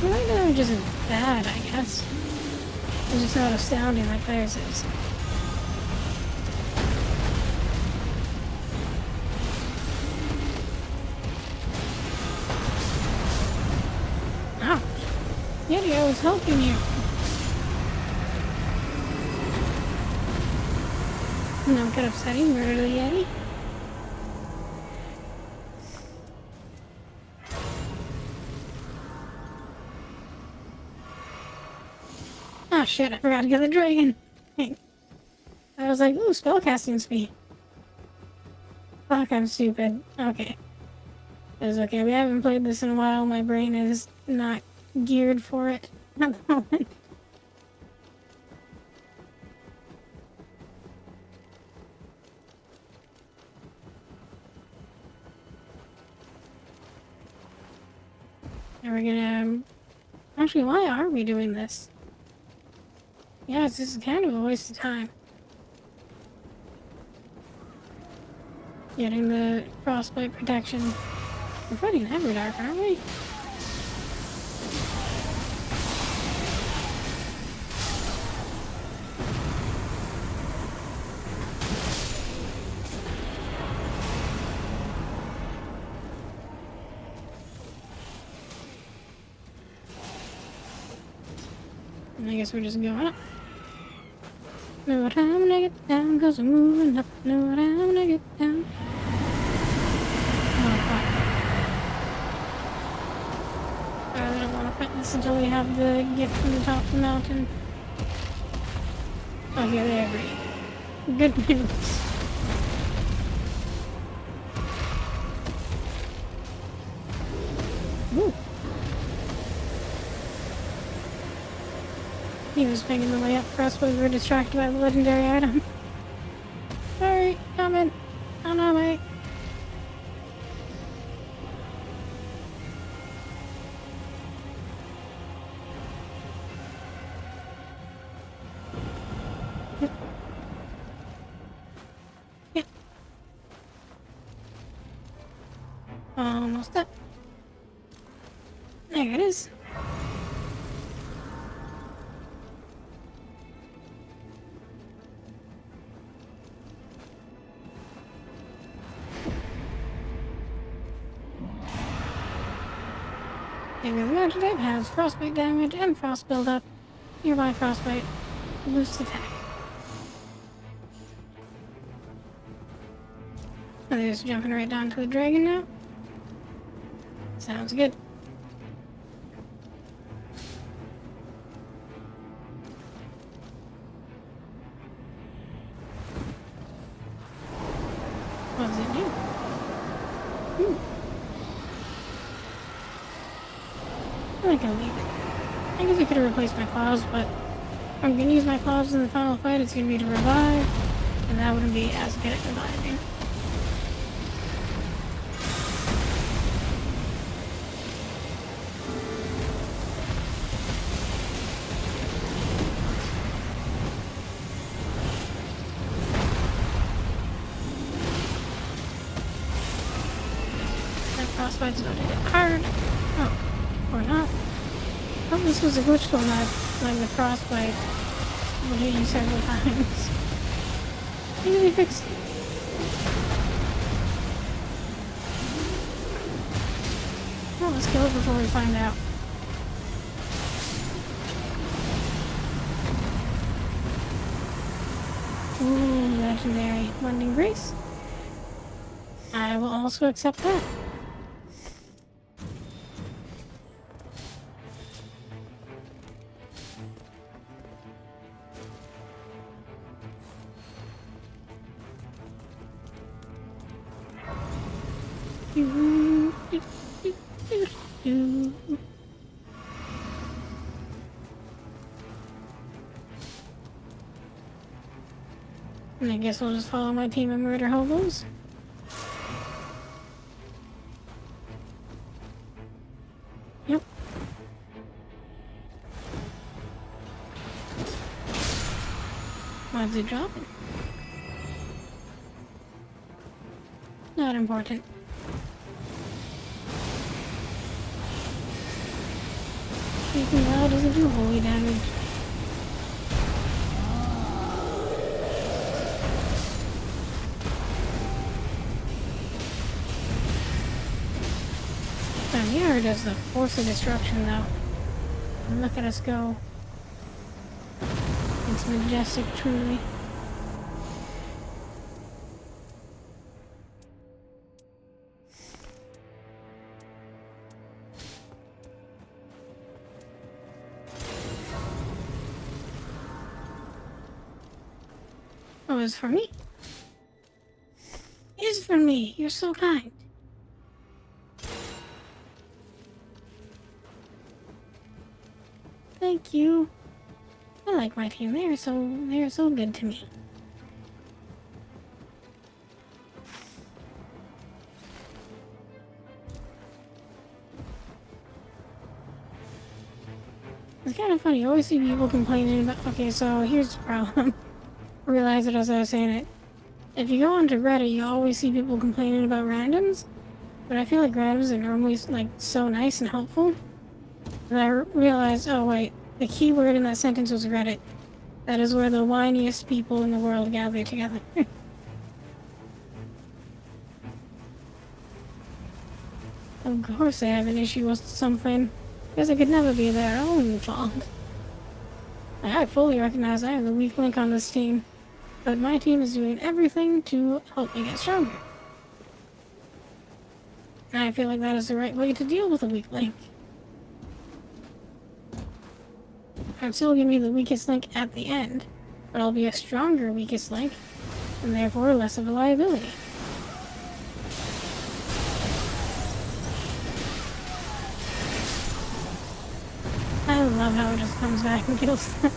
My damage isn't bad, I guess. It's just not astounding like theirs is. Ouch! Yeti, I was helping you. No, get upsetting, murder the Yeti. Oh shit, I forgot to get the dragon. Hey. I was like, ooh, spellcasting speed. Fuck, I'm stupid. Okay. It's okay, we haven't played this in a while. My brain is not geared for it at the moment. And we're gonna... Actually, why are we doing this? Yeah, it's just kind of a waste of time. Getting the frostbite protection. We're fighting Everdark, aren't we? And I guess we're just going up. Know what I'm gonna get down, cause I'm moving up. Know what I'm gonna get down. Oh, fuck. I don't want to fight this until we have the gift from the top of the mountain. Okay, they agree. Good news. Ooh. He was making the way up for us, but we were distracted by the legendary item. Sorry, coming. On our way. Yep. Yep. Almost up. There it is. Maybe the magic type has frostbite damage and frost buildup. Nearby frostbite. Boost attack. Are they just jumping right down to the dragon now? Sounds good. What does it do? I think I'll leave it. I guess I could have replaced my claws, but if I'm gonna use my claws in the final fight, it's gonna be to revive, and that wouldn't be as good at reviving. That frostbite's about to hit hard. Oh, or not. Oh, this was a glitch tool that, like the frostbite, will hit you several times. Maybe they fixed it. Well, let's kill it before we find out. Ooh, legendary. Lending Grace. I will also accept that. And I guess I'll just follow my team of murder hobos. Yep. How's it dropping? Not important. Speaking loud doesn't do holy damage. Down here does the force of destruction though. And look at us go. It's majestic, truly. Oh, it's for me? It is for me. You're so kind. Thank you. I like my team. They're so good to me. It's kind of funny. You always see people complaining about. Okay, so here's the problem. I realized it as I was saying it. If you go onto Reddit, you always see people complaining about randoms, but I feel like randoms are normally like so nice and helpful. And I realized, oh wait, the key word in that sentence was Reddit. That is where the whiniest people in the world gather together. Of course I have an issue with something, because I could never be their own fault. I fully recognize I am the weak link on this team, but my team is doing everything to help me get stronger. And I feel like that is the right way to deal with a weak link. I'm still gonna be the weakest link at the end, but I'll be a stronger weakest link, and therefore less of a liability. I love how it just comes back and kills them.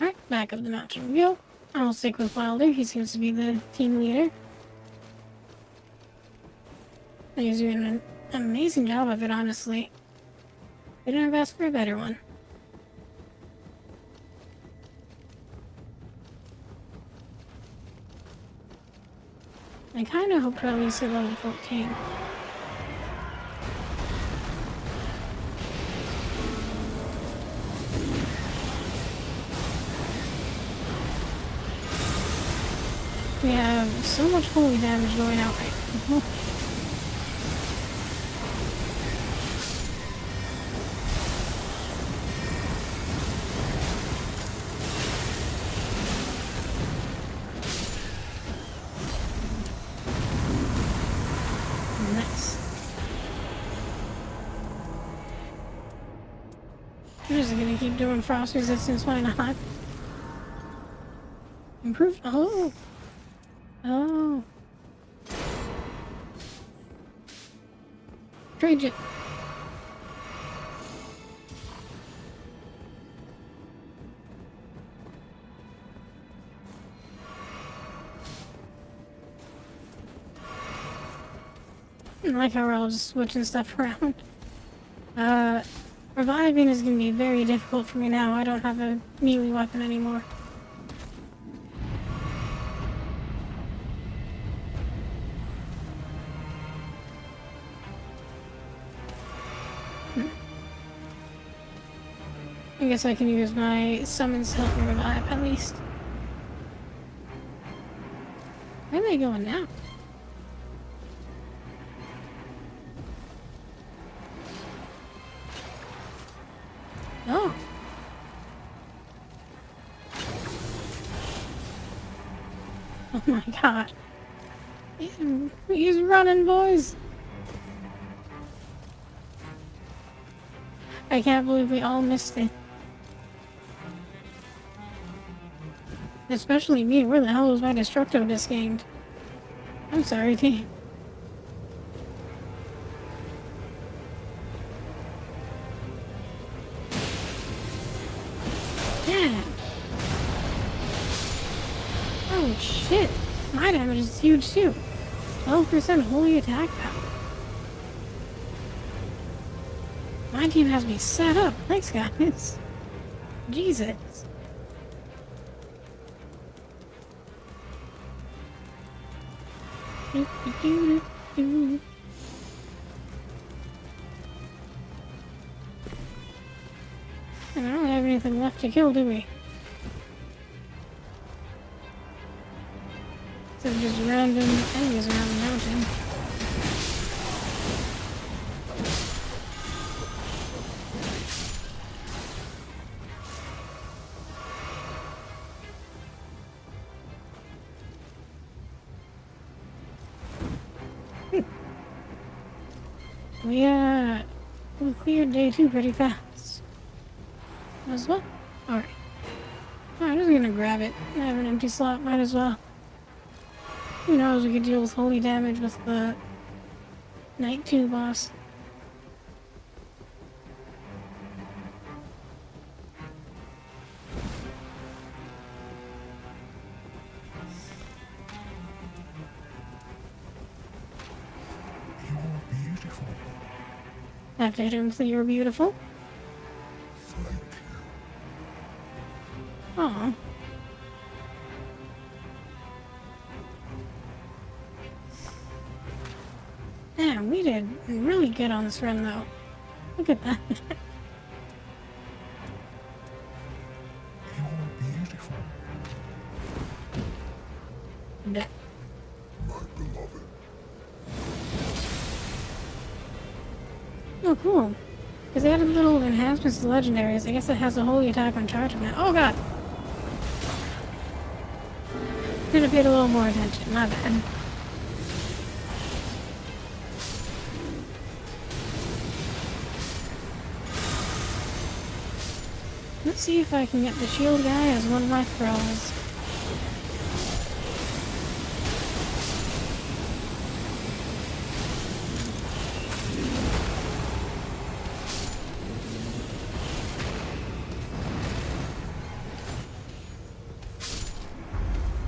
Alright, back up the mountain we go. I'll stick with Wilder, he seems to be the team leader. He's doing an amazing job of it, honestly. Couldn't have asked for a better one. I kinda hope to at least get level 14. We have so much holy damage going out right now. Nice. I'm just gonna keep doing frost resistance, why not? Improved. Oh! Oh! Trade it. I like how we're all just switching stuff around. Reviving is gonna be very difficult for me now. I don't have a melee weapon anymore. I guess I can use my summons to help me revive, at least. Where are they going now? Oh. Oh my god. He's running, boys! I can't believe we all missed it. Especially me. Where the hell was my destructo disc gamed? I'm sorry, team. Damn. Oh shit. My damage is huge too. 12% holy attack power. My team has me set up. Thanks, guys. Jesus. And I don't have anything left to kill, do we? So just random enemies around the mountain. We cleared day 2 pretty fast. As well? Alright. I'm just gonna grab it. I have an empty slot, might as well. Who knows, we could deal with holy damage with the Night 2 boss. I have to hit him with you're beautiful. Aw. Damn, we did really good on this run though. Look at that. You're beautiful. Yeah. My beloved. Oh, cool. Because they added little enhancements to legendaries. I guess it has a holy attack on charge now. Oh god! Should have paid a little more attention. My bad. Let's see if I can get the shield guy as one of my throws.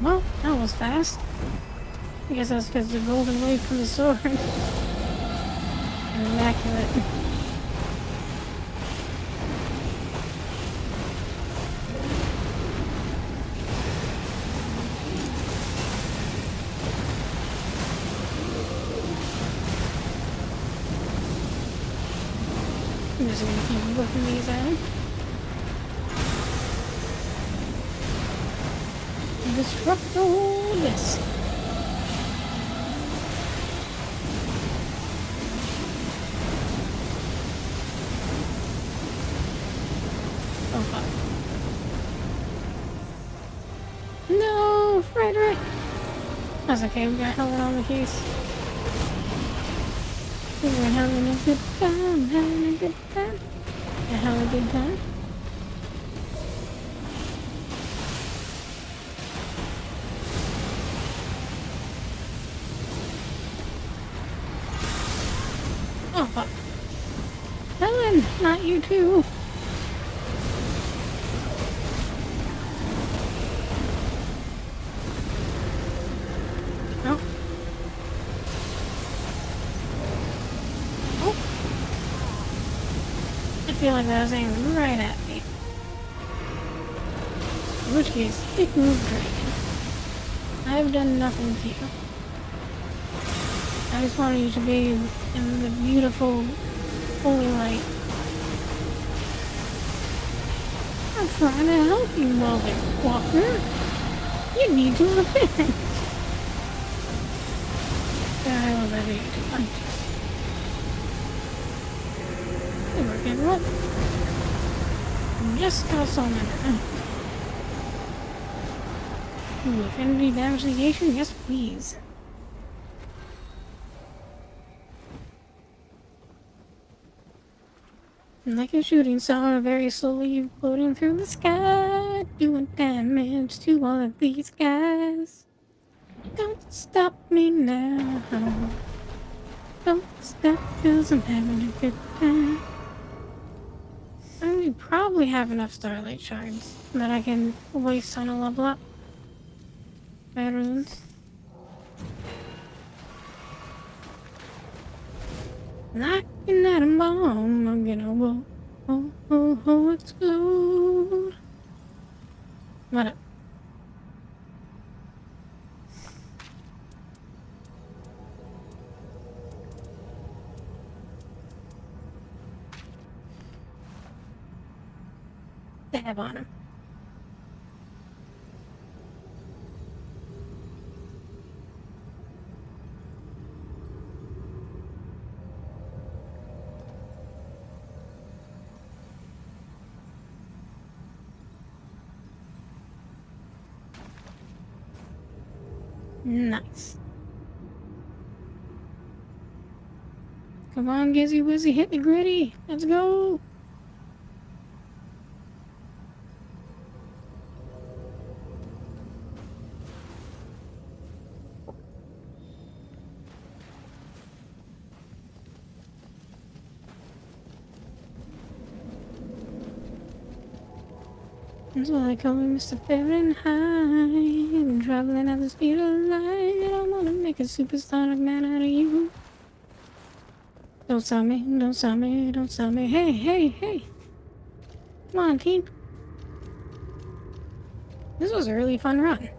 Well, that was fast. I guess that's because the golden wave from the sword. Immaculate. I'm just gonna keep looking these out. Disrupt all this. Oh fuck. No, Frederick! That's okay, we got Helen on the case. We're having a good time, having a good time. A hell of a good time. Oh fuck. Helen, not you too. Oh. Oh. I feel like that was aimed right at me. In which case, big move, Dragon. I've done nothing to you. I just wanted you to be in the beautiful, holy light. I'm trying to help you, Mother Walker. You need to repent. I love that video too much. Hey, we're getting what? Just got summoned. Ooh, affinity damage negation? Yes, please. Like a shooting star, very slowly floating through the sky, doing damage to all of these guys. Don't stop me now. Don't stop, 'cause I'm having a good time. I probably have enough Starlight Shards that I can waste on a level up. Bad runes. Like an atom bomb, I'm gonna explode. What up? Dab on him. Nice. Come on, Gizzy Wizzy, hit the gritty. Let's go. That's what they call me, Mr. Fahrenheit. I'm traveling at the speed of light. I wanna make a supersonic man out of you. Don't stop me, don't stop me, don't stop me. Hey, hey, hey. Come on, team. This was a really fun run.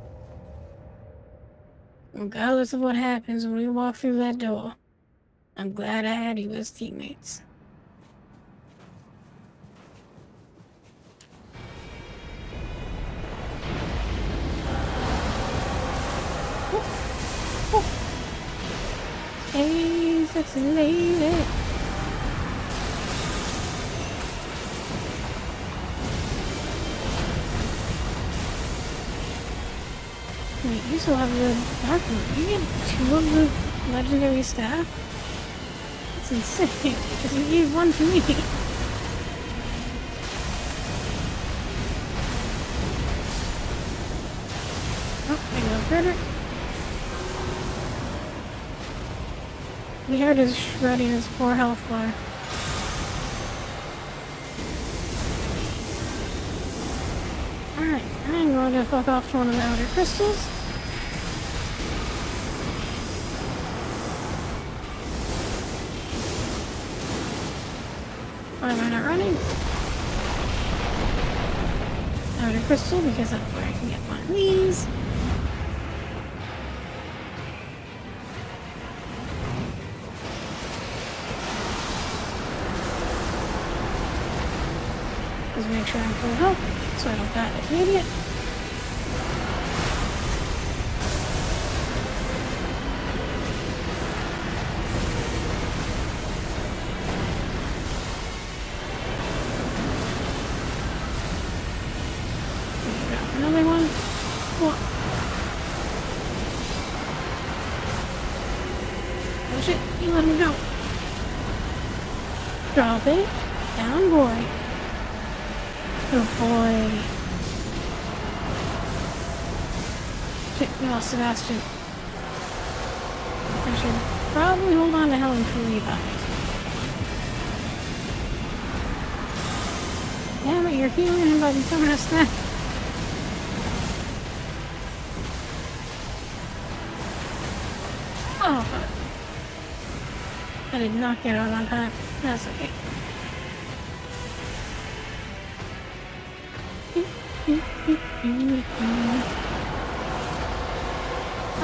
Regardless of what happens when we walk through that door, I'm glad I had you as teammates. Hey, sexy lady. Wait, you still have the dark room. You get 2 of the legendary staff? That's insane, because you gave 1 to me. Oh, there you go, Critter. We heard his shredding his poor health bar. Alright, I'm going to fuck off to one of the outer crystals. Why am I not running? Outer crystal, because that's where I can get one of these. Just make sure I'm full health, so I don't die like an idiot. Another one. What? Oh shit, you let him go. Drop it. Down, boy. Good boy. Shit, we lost Sebastian. I should probably hold on to Helen for revive. Damn it, you're healing him by becoming a snack. Oh, fuck. I did not get out on time. That's okay.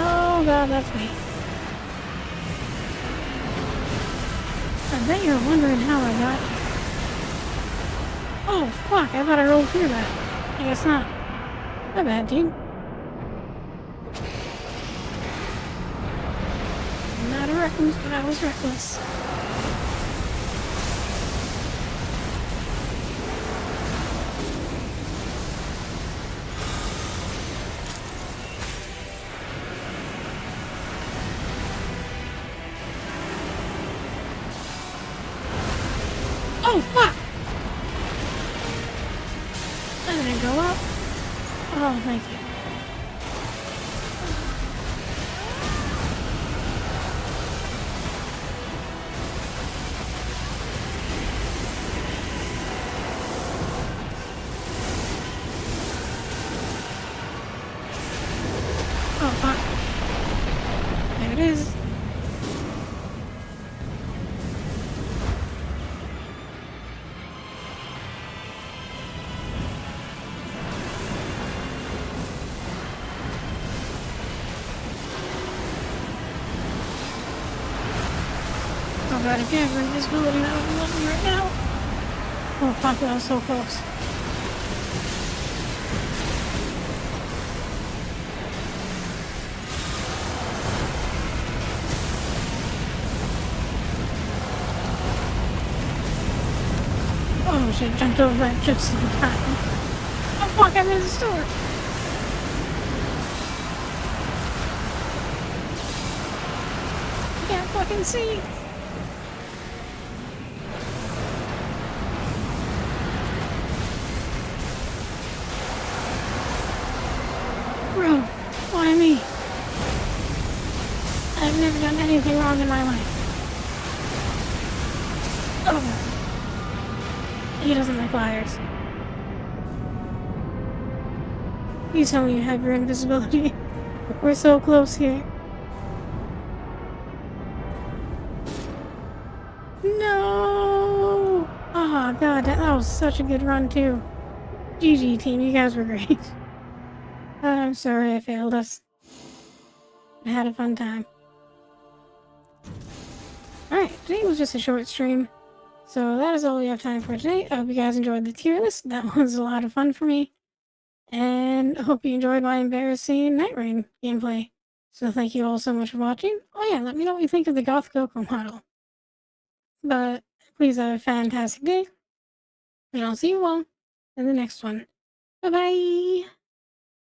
Oh god, that's me. I bet you're wondering how I got. Oh fuck, I thought I rolled through that. I guess not. My bad, dude. I'm not a recluse, but I was reckless. Oh fuck! That didn't go up. Oh, thank you. Oh fuck. There it is. Oh god, if you have invisibility, that would be lovely right now. Oh fuck, that was so close. Oh shit, jumped over that just in time. Oh fuck, I'm in the store! I can't fucking see! Bro, why me? I've never done anything wrong in my life. Oh. He doesn't like liars. Please tell me you have your invisibility. We're so close here. No! Oh god, that was such a good run too. GG team, you guys were great. I'm sorry I failed us. I had a fun time. Alright, today was just a short stream. So that is all we have time for today. I hope you guys enjoyed the tier list. That was a lot of fun for me. And I hope you enjoyed my embarrassing Night Rain gameplay. So thank you all so much for watching. Oh yeah, let me know what you think of the Goth Coco model. But please have a fantastic day. And I'll see you all in the next one. Bye bye!